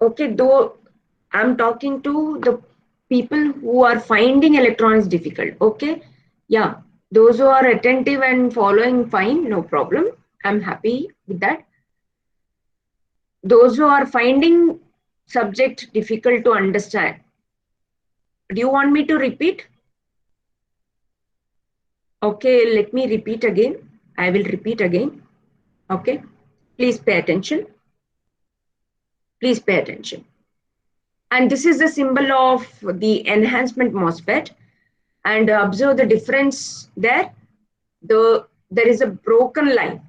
Okay, though I'm talking to the people who are finding electronics difficult. Okay, yeah, those who are attentive and following, fine, no problem. I'm happy with that. Those who are finding subject difficult to understand, do you want me to repeat? Okay, let me repeat again. I will repeat again. Okay, please pay attention. Please pay attention. And this is the symbol of the enhancement MOSFET. And observe the difference there. There is a broken line.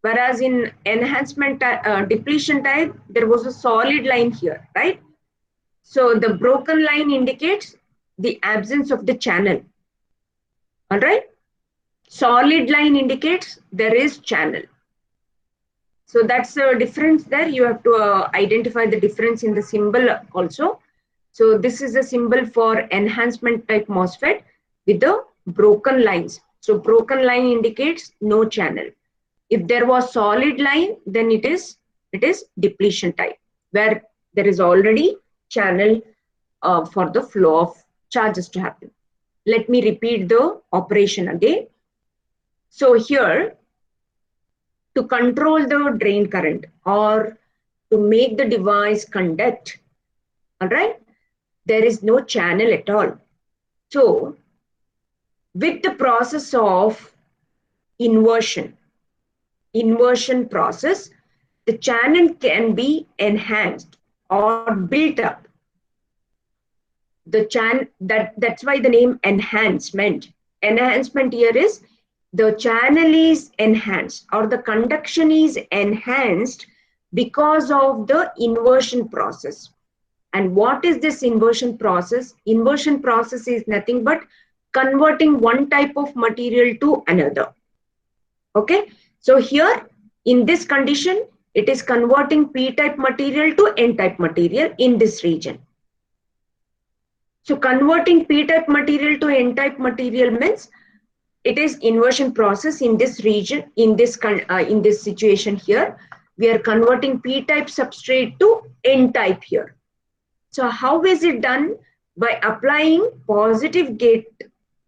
Whereas in enhancement depletion type, there was a solid line here, right? So the broken line indicates the absence of the channel. All right. Solid line indicates there is channel. So that's the difference there. You have to identify the difference in the symbol also. So this is a symbol for enhancement type MOSFET with the broken lines. So broken line indicates no channel. If there was solid line, then it is depletion type, where there is already channel for the flow of charges to happen. Let me repeat the operation again. So here, to control the drain current or to make the device conduct, all right, there is no channel at all. So with the process of inversion process, the channel can be enhanced or built up. The channel, that's why the name enhancement. Enhancement here is the channel is enhanced or the conduction is enhanced because of the inversion process. And what is this inversion process? Inversion process is nothing but converting one type of material to another. Okay, so here in this condition, it is converting p-type material to n-type material in this region. So converting p-type material to n-type material means it is inversion process in this region, in this situation here. We are converting p-type substrate to n-type here. So how is it done? By applying positive gate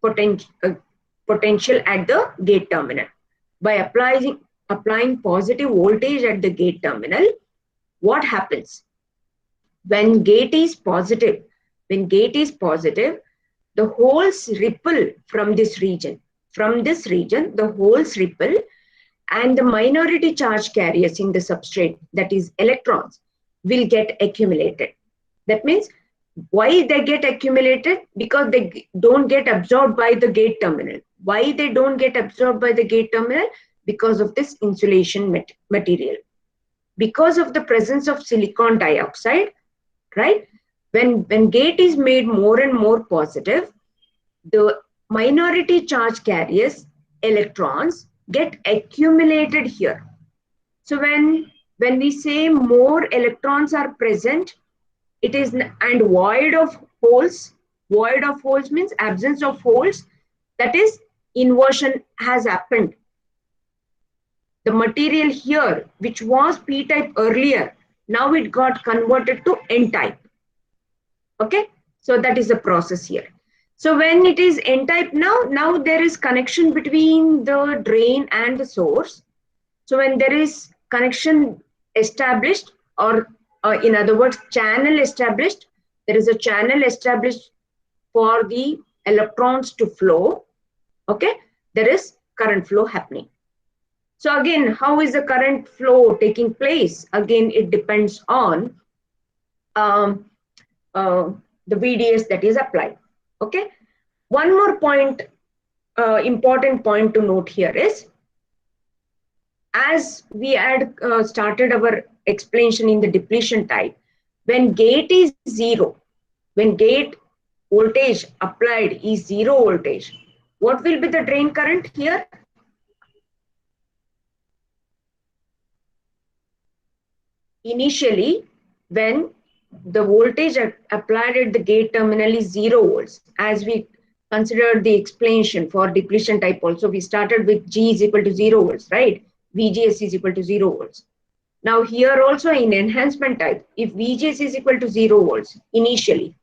potential at the gate terminal. By applying positive voltage at the gate terminal, what happens? when gate is positive, the holes ripple from this region. From this region, the holes ripple, and the minority charge carriers in the substrate, that is electrons, will get accumulated. That means, why they get accumulated? Because they don't get absorbed by the gate terminal. Why they don't get absorbed by the gate terminal? Because of this insulation material. Because of the presence of silicon dioxide, right? When gate is made more and more positive, the minority charge carriers, electrons, get accumulated here. So when we say more electrons are present, it is, and void of holes. Void of holes means absence of holes. That is, inversion has happened. The material here, which was p-type earlier, now it got converted to n-type. Okay, so that is the process here. So when it is n-type now there is connection between the drain and the source. So when there is connection established, or in other words, channel established, there is a channel established for the electrons to flow. Okay, there is current flow happening. So again, how is the current flow taking place? Again, it depends on the VDS that is applied. Okay, one more point, important point to note here is, as we had started our explanation in the depletion type, when gate is zero, when gate voltage applied is 0 voltage, what will be the drain current here? Initially, when the voltage applied at the gate terminal is 0 volts, as we considered the explanation for depletion type also, we started with G is equal to 0 volts, right? VGS is equal to 0 volts. Now here also in enhancement type, if VGS is equal to 0 volts initially,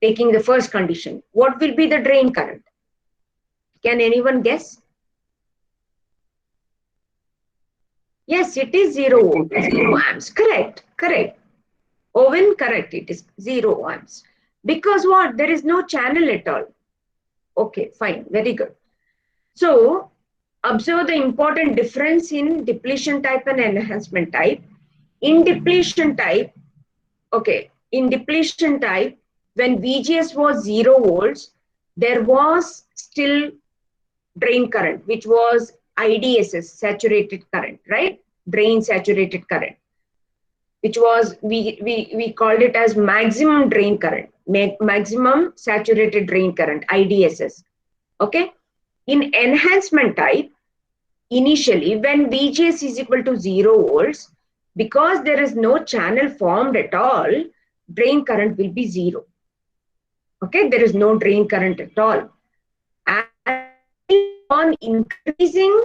taking the first condition, what will be the drain current? Can anyone guess? Yes, it is 0 amps. Correct. Owen, correct. It is 0 amps. Because what? There is no channel at all. Okay, fine. Very good. So, observe the important difference in depletion type and enhancement type. In depletion type, okay, when VGS was 0 volts, there was still drain current, which was IDSS, saturated current, right? Drain saturated current, which was, we called it as maximum drain current, maximum saturated drain current, IDSS. Okay. In enhancement type, initially when VGS is equal to 0 volts, because there is no channel formed at all, drain current will be 0. Okay, there is no drain current at all. And on increasing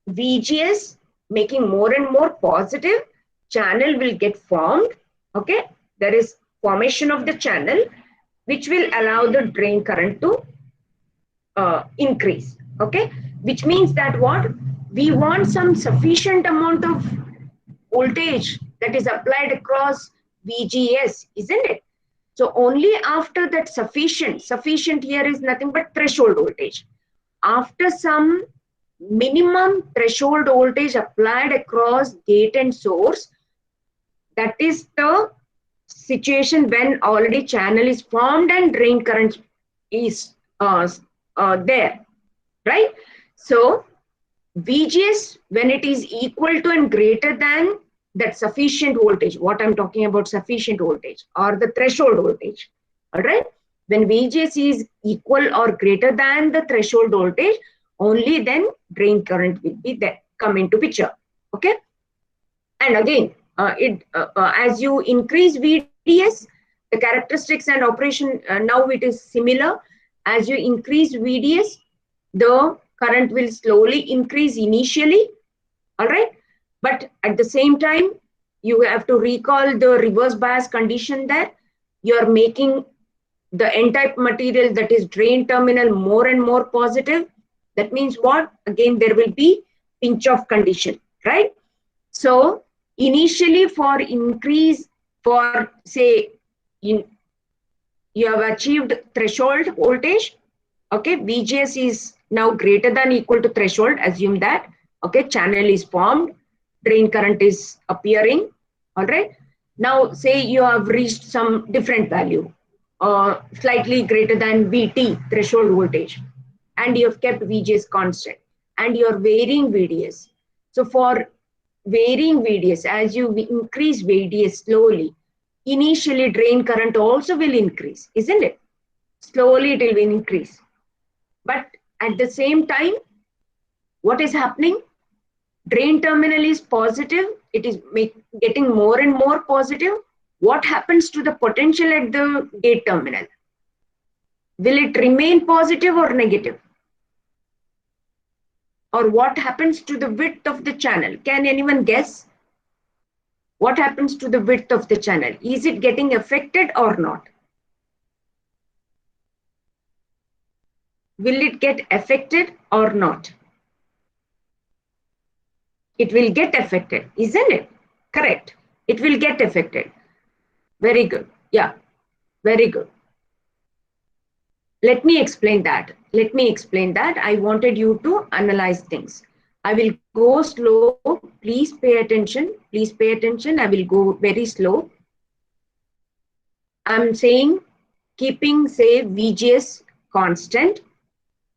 VGS, making more and more positive, channel will get formed. Okay, there is formation of the channel, which will allow the drain current to increase. Okay, which means that what? We want some sufficient amount of voltage that is applied across VGS, isn't it? So only after that sufficient here is nothing but threshold voltage. After some minimum threshold voltage applied across gate and source, that is the situation when already channel is formed and drain current is there, right? So VGS, when it is equal to and greater than that sufficient voltage, what I'm talking about, sufficient voltage or the threshold voltage, all right? When VGS is equal or greater than the threshold voltage, only then drain current will be there, come into picture. Okay. And again, as you increase VDS, the characteristics and operation, now it is similar. As you increase VDS, the current will slowly increase initially, all right? But at the same time, you have to recall the reverse bias condition that you're making the n-type material, that is drain terminal, more and more positive. That means what? Again, there will be pinch off condition, right? So initially for increase, for say you have achieved threshold voltage. Okay, VGS is now greater than equal to threshold. Assume that. Okay, channel is formed, drain current is appearing. All right. Now say you have reached some different value, slightly greater than VT threshold voltage, and you have kept VGS constant, and you are varying VDS. So for varying VDS, as you increase VDS slowly, initially drain current also will increase, isn't it? Slowly it will increase. But at the same time, what is happening? Drain terminal is positive. It is getting more and more positive. What happens to the potential at the gate terminal? Will it remain positive or negative? Or what happens to the width of the channel? Can anyone guess? What happens to the width of the channel? Is it getting affected or not? Will it get affected or not? It will get affected, isn't it? Correct. It will get affected. Very good. Yeah, very good. Let me explain that. Let me explain that. I wanted you to analyze things. I will go slow. Please pay attention. Please pay attention. I will go very slow. I'm saying keeping, say, VGS constant.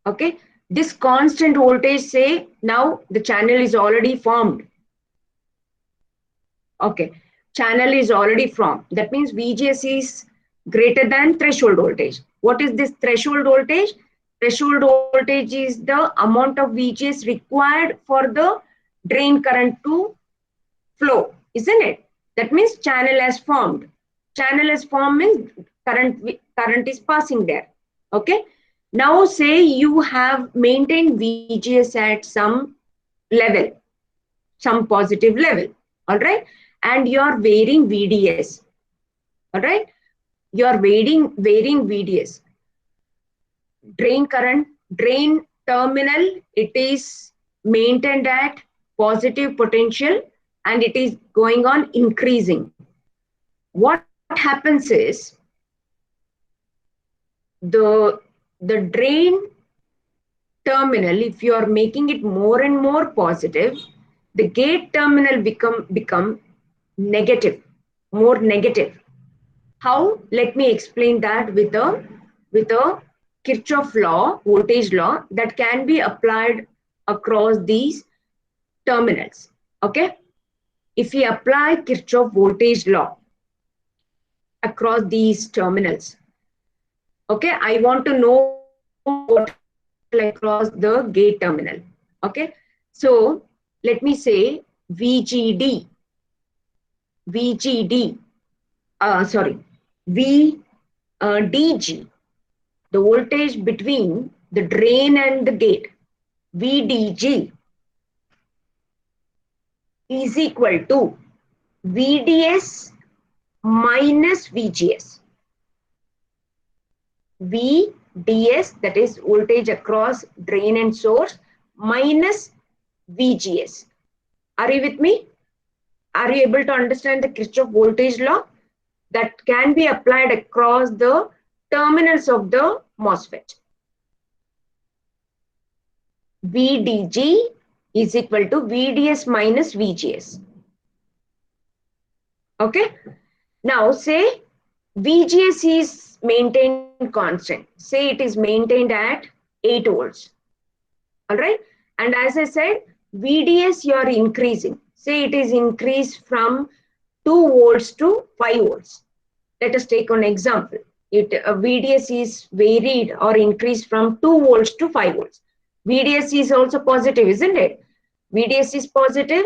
Okay. This constant voltage, say, now the channel is already formed. Okay. Channel is already formed. That means VGS is greater than threshold voltage. What is this threshold voltage? Threshold voltage is the amount of VGS required for the drain current to flow, isn't it? That means channel has formed. Channel has formed means current is passing there. Okay. Now say you have maintained VGS at some level, some positive level. All right. And you are varying VDS. All right. You are varying VDS. Drain current, drain terminal, it is maintained at positive potential and it is going on increasing. What happens is the drain terminal, if you are making it more and more positive, the gate terminal become negative, more negative. How? Let me explain that with a Kirchhoff law, voltage law that can be applied across these terminals. Okay. If we apply Kirchhoff voltage law across these terminals, okay, I want to know what across the gate terminal. Okay. So let me say VDG, the voltage between the drain and the gate, VDG, is equal to VDS minus VGS. VDS, that is voltage across drain and source, minus VGS. Are you with me? Are you able to understand the Kirchhoff voltage law that can be applied across the terminals of the MOSFET? VDG is equal to VDS minus VGS. Okay. Now say VGS is maintained constant. Say it is maintained at 8 volts. All right. And as I said, VDS you are increasing. Say it is increased from 2 volts to 5 volts. Let us take an example. VDS is varied or increased from 2 volts to 5 volts. VDS is also positive, isn't it? VDS is positive,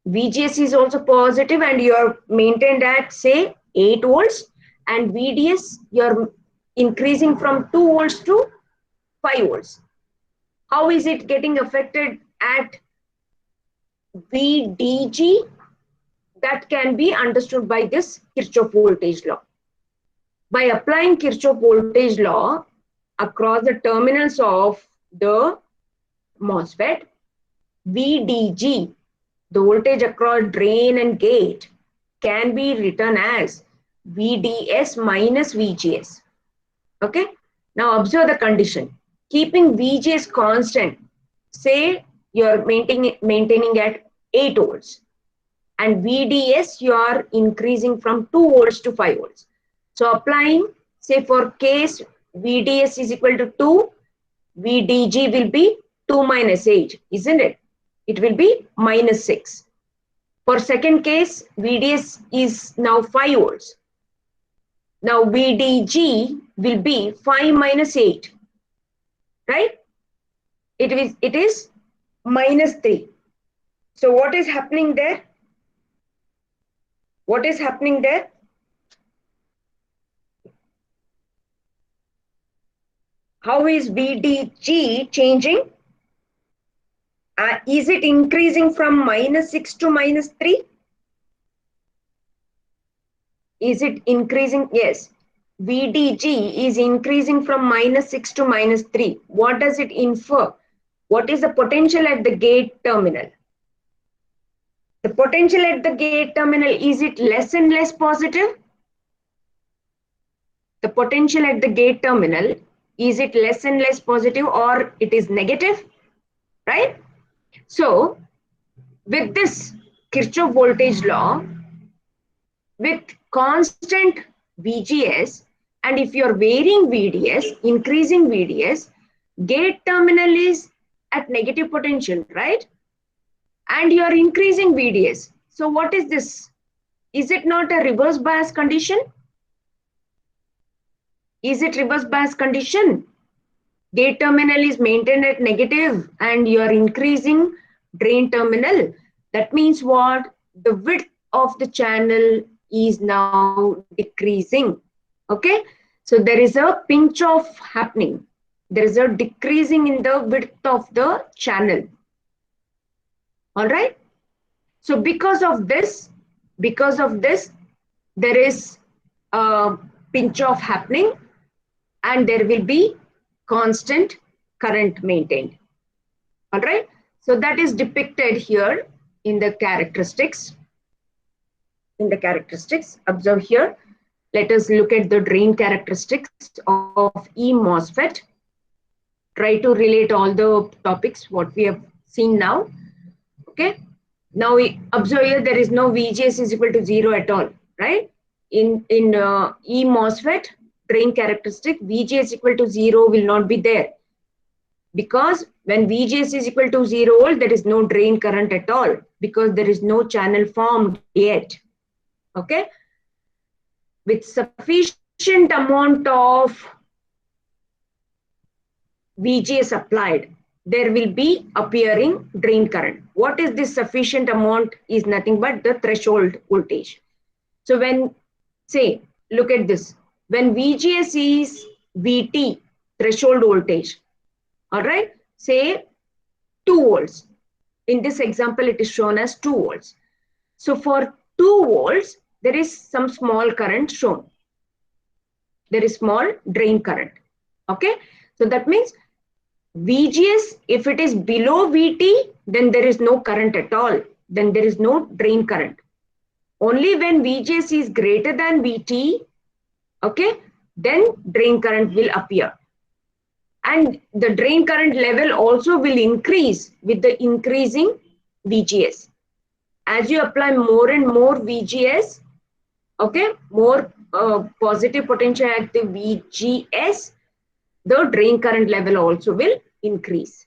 VGS is also positive, and you are maintained at, say, 8 volts, and VDS you are increasing from 2 volts to 5 volts. How is it getting affected at VDG? That can be understood by this Kirchhoff voltage law. By applying Kirchhoff voltage law across the terminals of the MOSFET, VDG, the voltage across drain and gate, can be written as VDS minus VGS. Okay. Now observe the condition. Keeping VGS constant, say you're maintaining at 8 volts, and VDS you are increasing from 2 volts to 5 volts. So applying, say for case VDS is equal to 2, VDG will be 2 minus 8, isn't it? It will be minus 6. For second case, VDS is now 5 volts. Now VDG will be 5 minus 8, right? It is minus 3. So what is happening there? What is happening there? How is VDG changing? Is it increasing from minus 6 to minus 3? Is it increasing? Yes. VDG is increasing from minus 6 to minus 3. What does it infer? What is the potential at the gate terminal? The potential at the gate terminal, is it less and less positive? The potential at the gate terminal, is it less and less positive, or it is negative? Right? So, with this Kirchhoff voltage law, with constant VGS, and if you're varying VDS, increasing VDS, gate terminal is at negative potential, right? And you're increasing VDS. So what is this? Is it not a reverse bias condition? Is it reverse bias condition? Gate terminal is maintained at negative and you are increasing drain terminal. That means what? The width of the channel is now decreasing. Okay. So there is a pinch off happening. There is a decreasing in the width of the channel. All right. So because of this, there is a pinch off happening and there will be constant current maintained. All right. So that is depicted here in the characteristics. Observe here. Let us look at the drain characteristics of E MOSFET. Try to relate all the topics what we have seen now. Okay. Now we observe here there is no VGS is equal to 0 at all, right? In E MOSFET drain characteristic, VGS equal to 0 will not be there, because when VGS is equal to 0 volt, there is no drain current at all, because there is no channel formed yet. Okay. With sufficient amount of VGS applied, there will be appearing drain current. What is this sufficient amount? Is nothing but the threshold voltage. So when, say, look at this, when VGS is VT, threshold voltage, all right, say 2 volts. In this example, it is shown as 2 volts. So for 2 volts, there is some small current shown. There is small drain current. Okay. So that means VGS, if it is below VT, then there is no current at all. Then there is no drain current. Only when VGS is greater than VT, okay, then drain current will appear. And the drain current level also will increase with the increasing VGS. As you apply more and more VGS, okay, more positive potential at the VGS, the drain current level also will increase.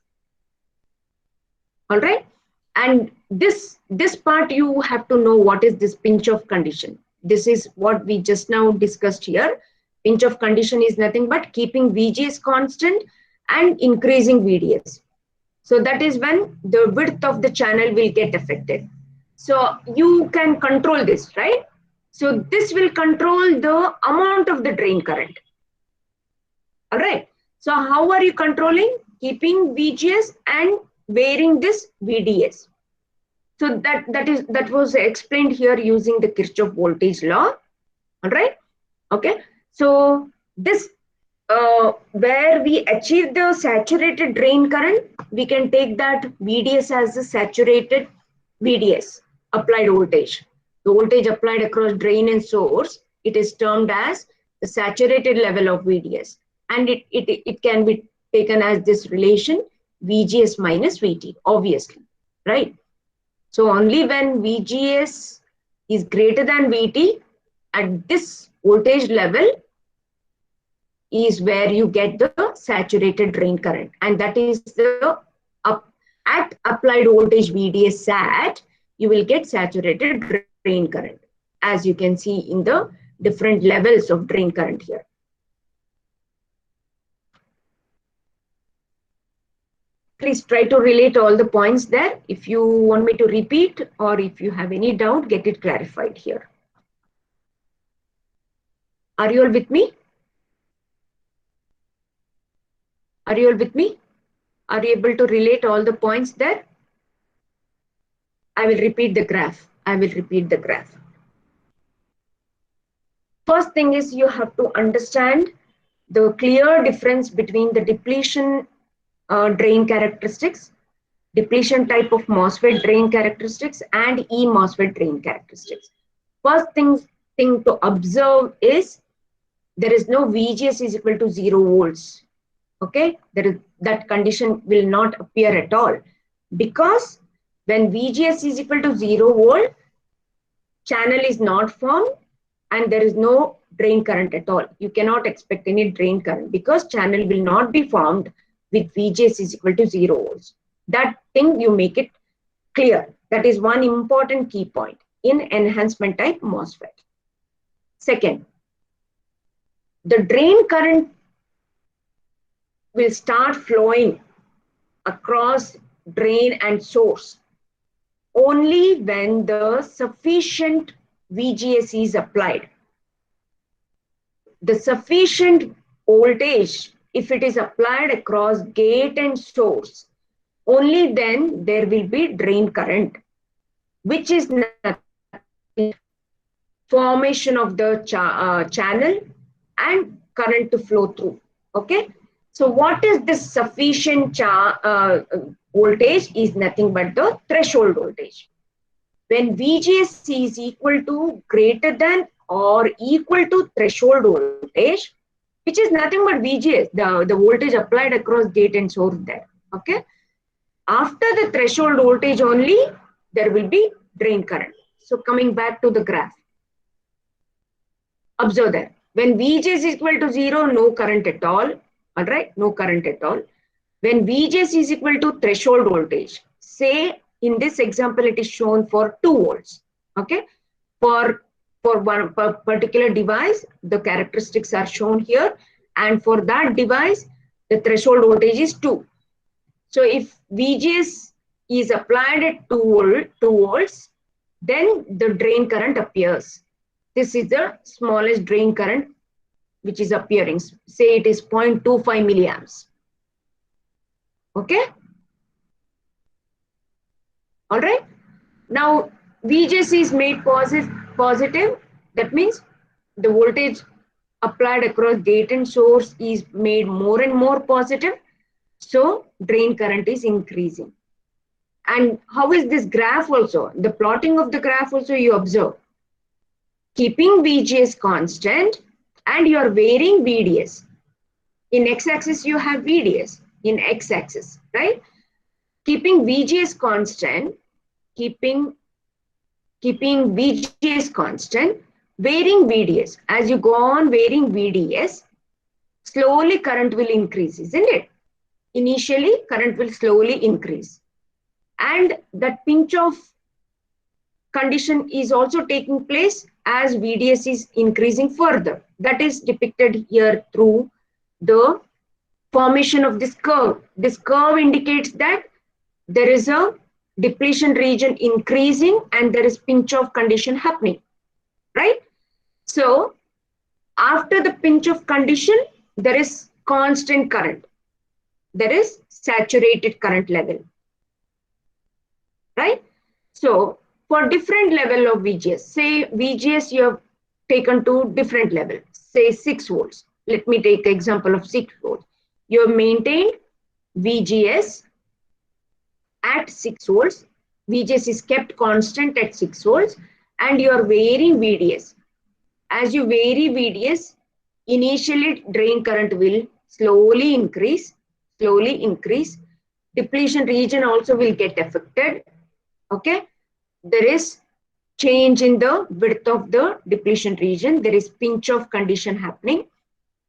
All right. And this part you have to know what is this pinch off condition. This is what we just now discussed here. Pinch off condition is nothing but keeping VGS constant and increasing VDS. So that is when the width of the channel will get affected. So you can control this, right? So this will control the amount of the drain current. All right. So how are you controlling? Keeping VGS and varying this VDS. So that was explained here using the Kirchhoff voltage law. All right. Okay. So this where we achieve the saturated drain current, we can take that VDS as the saturated VDS applied voltage. The voltage applied across drain and source, it is termed as the saturated level of VDS. And it can be taken as this relation VGS minus VT, obviously, right? So only when VGS is greater than VT at this voltage level is where you get the saturated drain current, and that is the at applied voltage VDS sat, you will get saturated drain current, as you can see in the different levels of drain current here. Please try to relate all the points there. If you want me to repeat or if you have any doubt, get it clarified here. Are you all with me? Are you all with me? Are you able to relate all the points there? I will repeat the graph. I will repeat the graph. First thing is you have to understand the clear difference between the depletion drain characteristics, depletion type of MOSFET drain characteristics, and E-MOSFET drain characteristics. First thing to observe is there is no VGS is equal to 0 volts. Okay, that condition will not appear at all, because when VGS is equal to 0 volt, channel is not formed and there is no drain current at all. You cannot expect any drain current because channel will not be formed with VGS is equal to 0 volts. That thing you make it clear. That is one important key point in enhancement type MOSFET. Second, the drain current will start flowing across drain and source only when the sufficient VGS is applied. The sufficient voltage, if it is applied across gate and source, only then there will be drain current, which is nothing formation of the channel and current to flow through. Okay, so what is this sufficient voltage? Is nothing but the threshold voltage. When VGS is equal to greater than or equal to threshold voltage, which is nothing but VGS, the voltage applied across gate and source there. Okay, after the threshold voltage only there will be drain current. So coming back to the graph, observe that when VGS is equal to 0, no current at all. All right, no current at all. When VGS is equal to threshold voltage, say in this example it is shown for 2 volts. Okay, for one particular device the characteristics are shown here, and for that device the threshold voltage is 2. So if VGS is applied at 2 volts, then the drain current appears. This is the smallest drain current which is appearing. Say it is 0.25 milliamps. Okay. All right. Now VGS is made positive. That means the voltage applied across gate and source is made more and more positive. So drain current is increasing. And how is this graph also? The plotting of the graph also you observe. Keeping VGS constant and you are varying VDS. In x-axis you have VDS, in x-axis, right? Keeping VGS constant, keeping VGS constant, varying VDS. As you go on varying VDS, slowly current will increase, isn't it? Initially, current will slowly increase. And that pinch off condition is also taking place as VDS is increasing further. That is depicted here through the formation of this curve. This curve indicates that there is a depletion region increasing and there is pinch off condition happening, right? So after the pinch off condition, there is constant current. There is saturated current level, right? So for different level of VGS, say VGS you have taken to different level, say 6 volts. Let me take example of 6 volts. You have maintained VGS at 6 volts. VGS is kept constant at 6 volts and you are varying VDS. as you vary VDS, initially drain current will slowly increase. Depletion region also will get affected. Okay, there is change in the width of the depletion region. There is pinch off condition happening.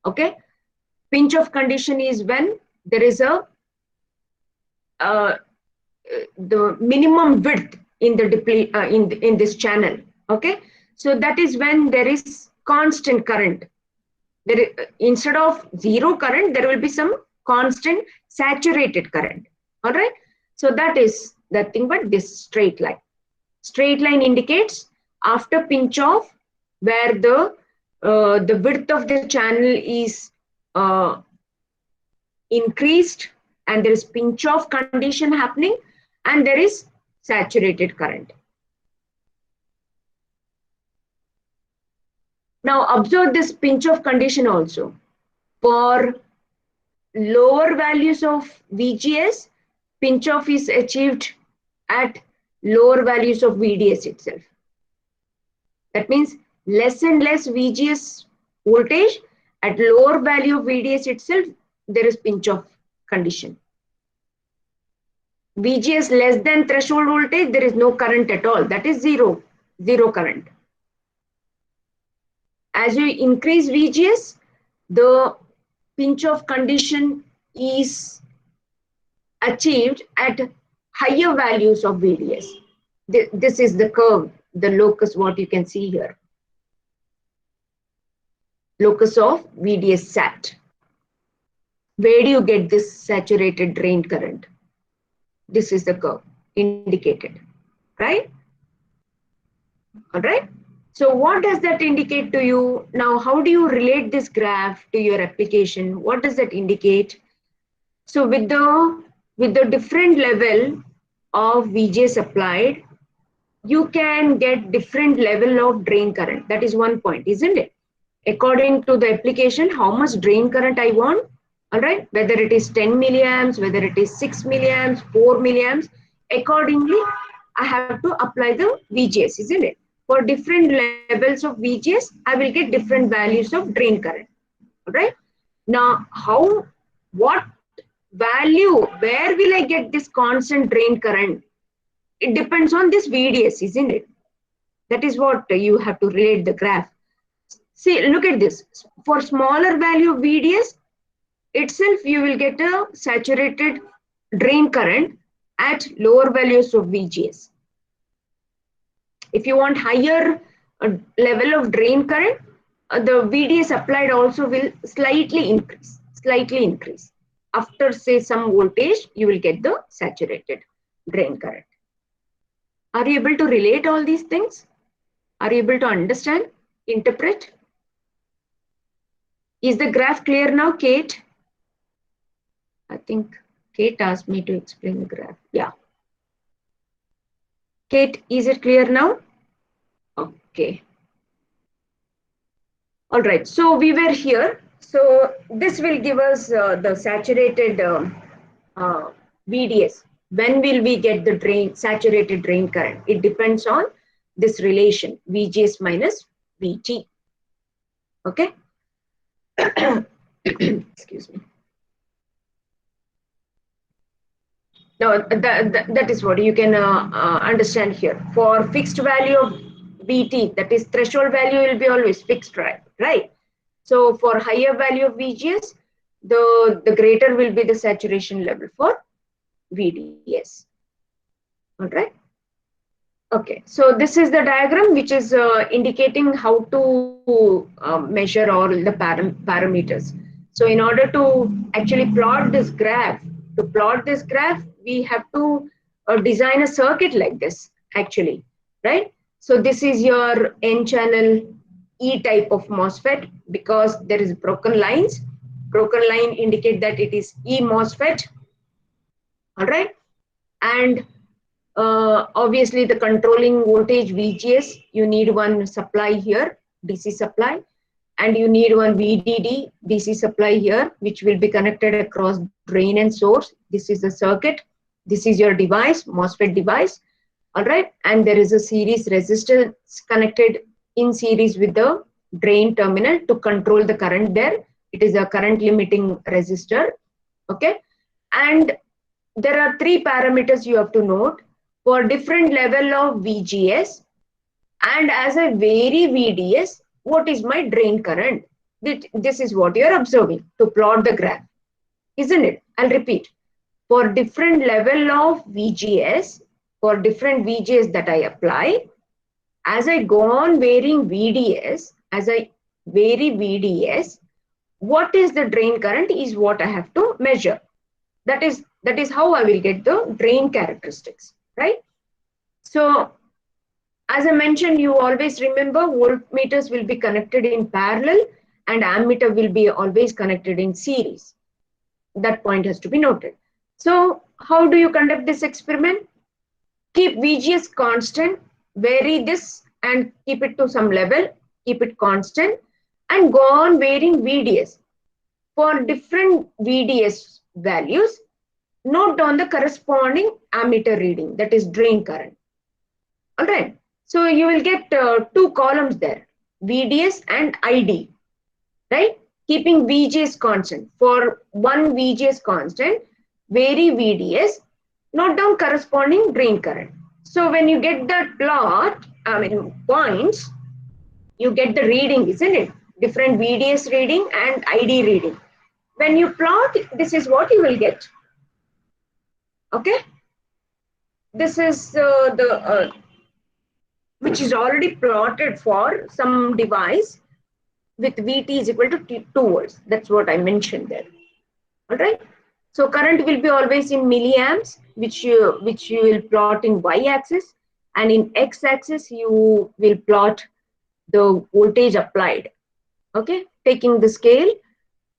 Okay, pinch off condition is when there is a the minimum width in the in this channel. Okay, so that is when there is constant current. There instead of zero current, there will be some constant saturated current. All right, so that is nothing but this straight line. Straight line indicates after pinch off, where the width of the channel is increased and there is pinch off condition happening and there is saturated current. Now observe this pinch off condition also. For lower values of VGS, pinch off is achieved at lower values of VDS itself. That means less and less VGS voltage at lower value of VDS itself, there is pinch off condition. VGS less than threshold voltage, there is no current at all. That is zero current. As you increase VGS, the pinch off condition is achieved at higher values of VDS. This is the curve, the locus, what you can see here. Locus of VDS sat. Where do you get this saturated drain current? This is the curve indicated, right? All right. So what does that indicate to you? Now, how do you relate this graph to your application? What does that indicate? So with the different level of VGS applied, you can get different level of drain current. That is one point, isn't it? According to the application, how much drain current I want, all right, whether it is 10 milliamps, whether it is 6 milliamps, 4 milliamps, accordingly, I have to apply the VGS, isn't it? For different levels of VGS, I will get different values of drain current, all right? Now, what value, where will I get this constant drain current? It depends on this VDS, isn't it? That is what you have to relate the graph. See, look at this. For smaller value of VDS itself, you will get a saturated drain current at lower values of VGS. If you want higher level of drain current, the VDS applied also will slightly increase. After, say, some voltage, you will get the saturated drain current. Are you able to relate all these things? Are you able to understand, interpret? Is the graph clear now, Kate? I think Kate asked me to explain the graph. Yeah. Kate, is it clear now? Okay. All right. So we were here. So this will give us the saturated VDS. When will we get the saturated drain current? It depends on this relation, VGS minus VT. Okay. Excuse me. Now that is what you can understand here. For fixed value of VT, that is threshold value will be always fixed, right? So for higher value of VGS, the greater will be the saturation level for VDS. All right. Okay, so this is the diagram which is indicating how to measure all the parameters. So in order to actually plot this graph, we have to design a circuit like this, actually, right? So this is your N-channel E type of MOSFET because there is broken lines. Broken line indicate that it is E MOSFET, all right? And obviously the controlling voltage VGS, you need one supply here, DC supply, and you need one VDD, DC supply here, which will be connected across drain and source. This is the circuit. This is your device, MOSFET device, all right? And there is a series resistor connected in series with the drain terminal to control the current there. It is a current limiting resistor. Okay, and there are three parameters you have to note for different level of VGS, and as I vary VDS, what is my drain current? This is what you are observing to plot the graph, isn't it? I'll repeat. For different level of VGS, for different VGS that I apply, as I go on varying VDS, as I vary VDS, what is the drain current is what I have to measure. That is how I will get the drain characteristics, right? So as I mentioned, you always remember voltmeters will be connected in parallel and ammeter will be always connected in series. That point has to be noted. So how do you conduct this experiment? Keep VGS constant, vary this and keep it to some level, keep it constant, and go on varying VDS. For different VDS values, note down the corresponding ammeter reading, that is drain current. All right. So you will get two columns there, VDS and ID, right? Keeping VGS constant. For one VGS constant, vary VDS, note down corresponding drain current. So when you get that plot, points, you get the reading, isn't it? Different VDS reading and ID reading. When you plot, this is what you will get. Okay? This is which is already plotted for some device with Vt is equal to 2 volts. That's what I mentioned there. All right. So current will be always in milliamps, which you will plot in y-axis, and in x-axis you will plot the voltage applied. Okay. Taking the scale,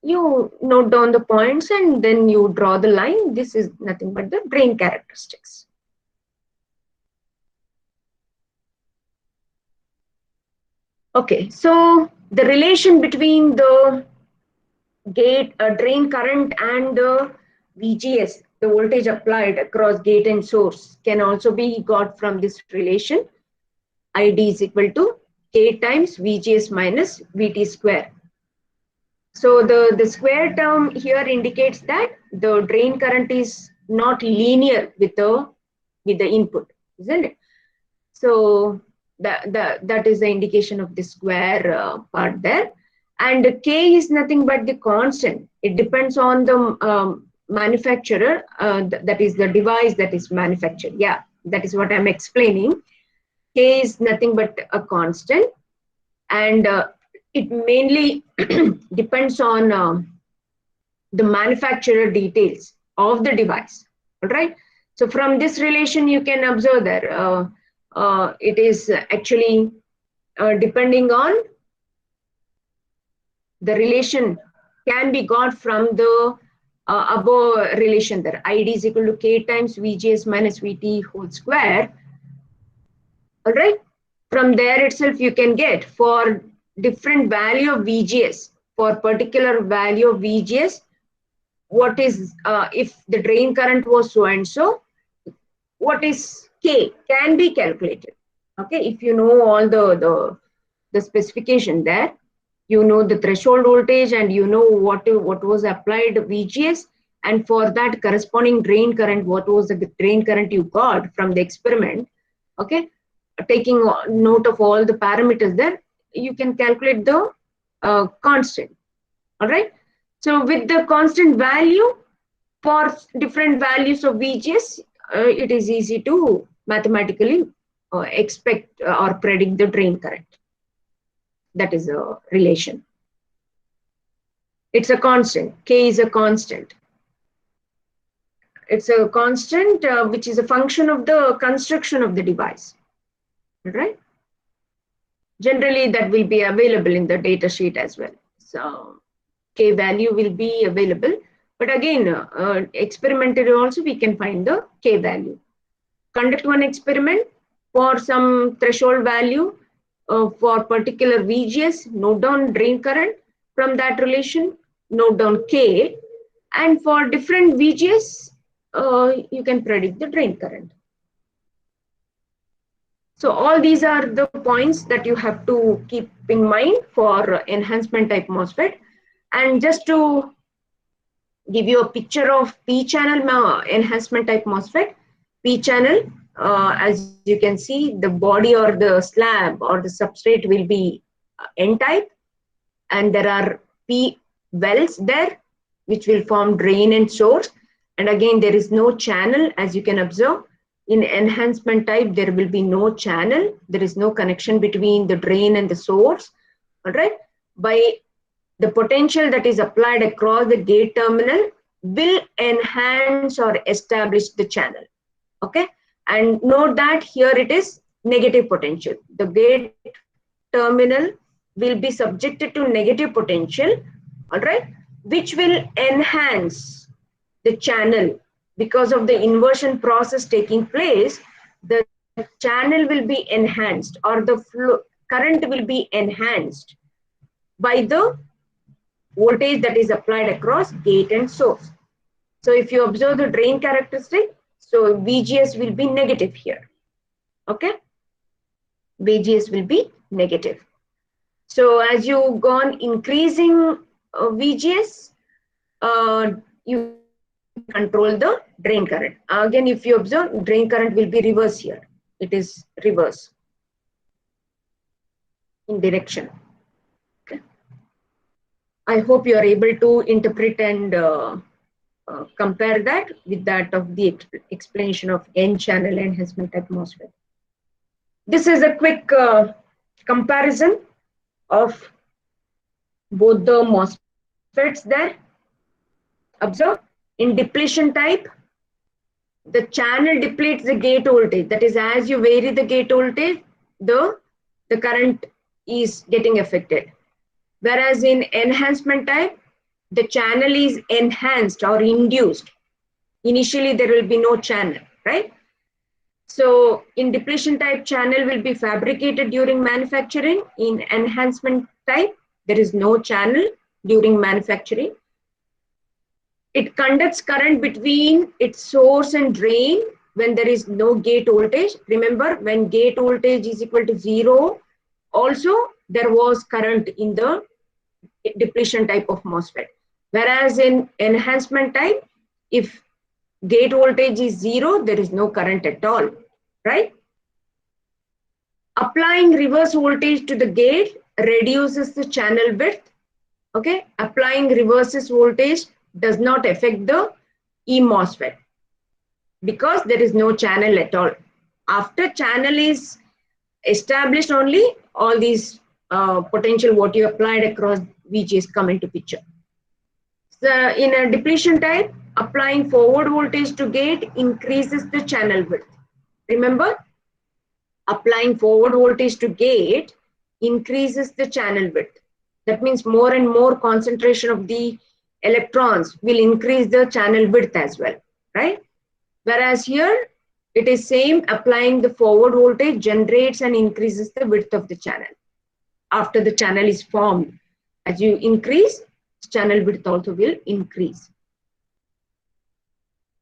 you note down the points and then you draw the line. This is nothing but the drain characteristics. Okay, so the relation between the gate drain current and the VGS, the voltage applied across gate and source, can also be got from this relation. ID is equal to K times VGS minus VT square. So the square term here indicates that the drain current is not linear with the input, isn't it? So that is the indication of the square part there. And K is nothing but the constant. It depends on the manufacturer, that is the device that is manufactured. Yeah, that is what I'm explaining. K is nothing but a constant, and it mainly depends on the manufacturer details of the device. All right. So from this relation, you can observe that it is actually depending on the relation can be got from the above relation there. ID is equal to K times VGS minus VT whole square. All right. From there itself, you can get for different value of VGS, for particular value of VGS, what is, if the drain current was so and so, what is K can be calculated. Okay. If you know all the specification there, you know the threshold voltage and you know what was applied VGS, and for that corresponding drain current, what was the drain current you got from the experiment. Okay. Taking note of all the parameters there, you can calculate the constant. All right. So with the constant value for different values of VGS, it is easy to mathematically expect or predict the drain current. That is a relation. It's a constant. K is a constant. It's a constant which is a function of the construction of the device. Right? Generally, that will be available in the data sheet as well. So K value will be available. But again, experimentally also we can find the K value. Conduct one experiment for some threshold value for particular VGS, note down drain current. From that relation, note down K. And for different VGS, you can predict the drain current. So all these are the points that you have to keep in mind for enhancement type MOSFET. And just to give you a picture of P-channel enhancement type MOSFET, P-channel, as you can see, the body or the slab or the substrate will be N-type, and there are P wells there, which will form drain and source. And again, there is no channel, as you can observe. In enhancement type, there will be no channel. There is no connection between the drain and the source. All right. By the potential that is applied across the gate terminal will enhance or establish the channel. Okay. And note that here it is negative potential. The gate terminal will be subjected to negative potential, all right, which will enhance the channel. Because of the inversion process taking place, the channel will be enhanced, or the flow current will be enhanced by the voltage that is applied across gate and source. So if you observe the drain characteristic, so VGS will be negative here. Okay, VGS will be negative. So as you go on increasing VGS, you control the drain current. Again, if you observe, drain current will be reverse here. It is reverse in direction. Okay. I hope you are able to interpret and compare that with that of the explanation of N-channel enhancement type MOSFET. This is a quick comparison of both the MOSFETs there. Observe, in depletion type, the channel depletes the gate voltage. That is, as you vary the gate voltage, the current is getting affected. Whereas in enhancement type, the channel is enhanced or induced. Initially, there will be no channel, right? So in depletion type, channel will be fabricated during manufacturing. In enhancement type, there is no channel during manufacturing. It conducts current between its source and drain when there is no gate voltage. Remember, when gate voltage is equal to 0, also there was current in the depletion type of MOSFET. Whereas in enhancement type, if gate voltage is 0, there is no current at all, right? Applying reverse voltage to the gate reduces the channel width. Okay, applying reverse voltage does not affect the E-MOSFET because there is no channel at all. After channel is established, only all these potential what you applied across VGS come into picture. So in a depletion type, applying forward voltage to gate increases the channel width. Remember, applying forward voltage to gate increases the channel width. That means more and more concentration of the electrons will increase the channel width as well, right? Whereas here, it is same, applying the forward voltage generates and increases the width of the channel. After the channel is formed, as you increase, channel width also will increase.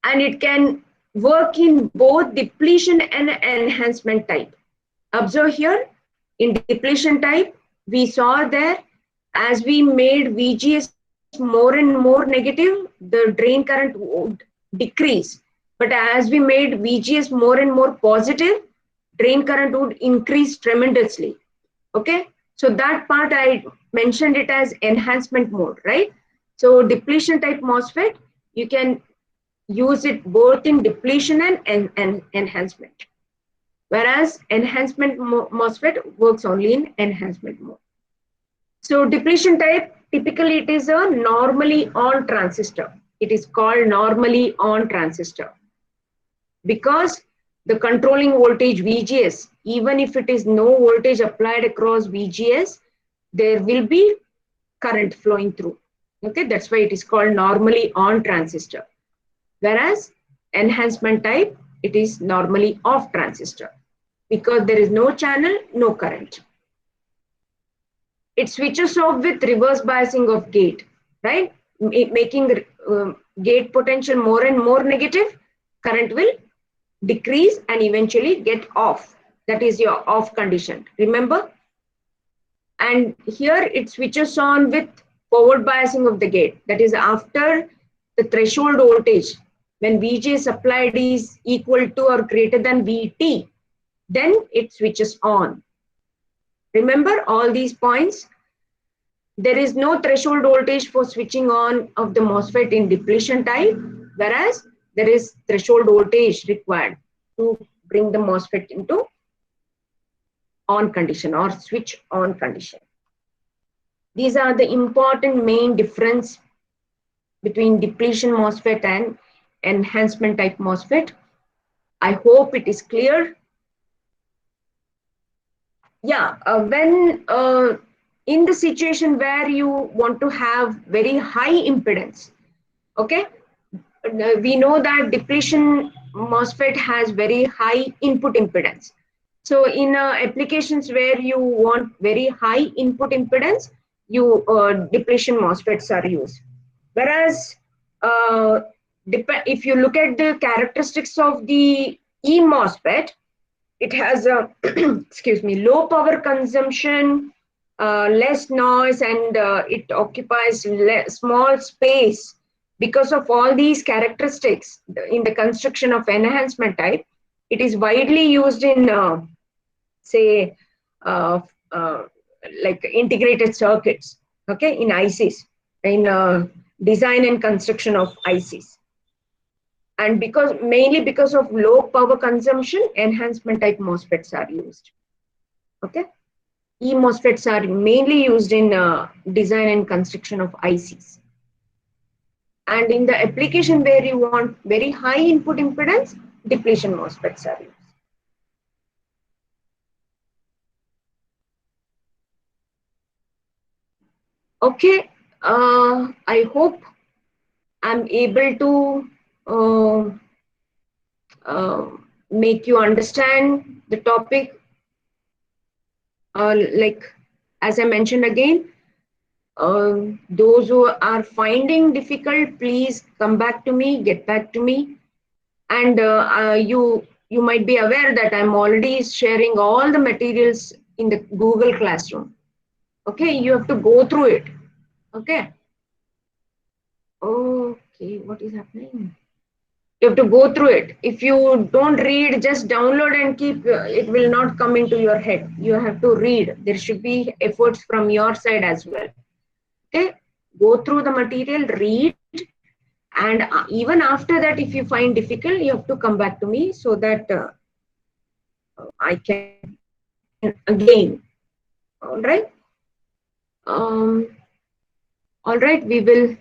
And it can work in both depletion and enhancement type. Observe here, in depletion type, we saw there, as we made VGS more and more negative, the drain current would decrease. But as we made VGS more and more positive, drain current would increase tremendously. Okay, so that part I mentioned it as enhancement mode, right? So depletion type MOSFET, you can use it both in depletion and enhancement. Whereas enhancement MOSFET works only in enhancement mode. So depletion type, typically it is a normally on transistor. It is called normally on transistor because the controlling voltage VGS, even if it is no voltage applied across VGS, there will be current flowing through. Okay, that's why it is called normally on transistor. Whereas enhancement type, it is normally off transistor because there is no channel, no current. It switches off with reverse biasing of gate, right? Making gate potential more and more negative, current will decrease and eventually get off. that is your off condition, remember? And here it switches on with forward biasing of the gate, that is after the threshold voltage, when VGS applied is equal to or greater than VT, then it switches on. Remember all these points? There is no threshold voltage for switching on of the MOSFET in depletion type, whereas there is threshold voltage required to bring the MOSFET into on condition or switch on condition. These are the important main difference between depletion MOSFET and enhancement type MOSFET. I hope it is clear. Yeah, when in the situation where you want to have very high impedance, okay, we know that depletion MOSFET has very high input impedance. So in applications where you want very high input impedance, you depletion MOSFETs are used. Whereas if you look at the characteristics of the E MOSFET, it has a excuse me, low power consumption, less noise, and it occupies small space. Because of all these characteristics in the construction of enhancement type, it is widely used in say like integrated circuits, okay, in ICs, in design and construction of ICs. And mainly because of low power consumption, enhancement type MOSFETs are used. Okay, E MOSFETs are mainly used in design and construction of ICs. And in the application where you want very high input impedance, depletion MOSFETs are used. Okay, I hope I'm able to make you understand the topic. Like as I mentioned again, those who are finding difficult, please come back to me, get back to me. And you might be aware that I'm already sharing all the materials in the Google Classroom. Okay, you have to go through it. Okay. Okay, what is happening? You have to go through it. If you don't read, just download and keep, it will not come into your head. You have to read. There should be efforts from your side as well. Okay, go through the material, read, and even after that, if you find difficult, you have to come back to me so that I can again. All right. All right, we will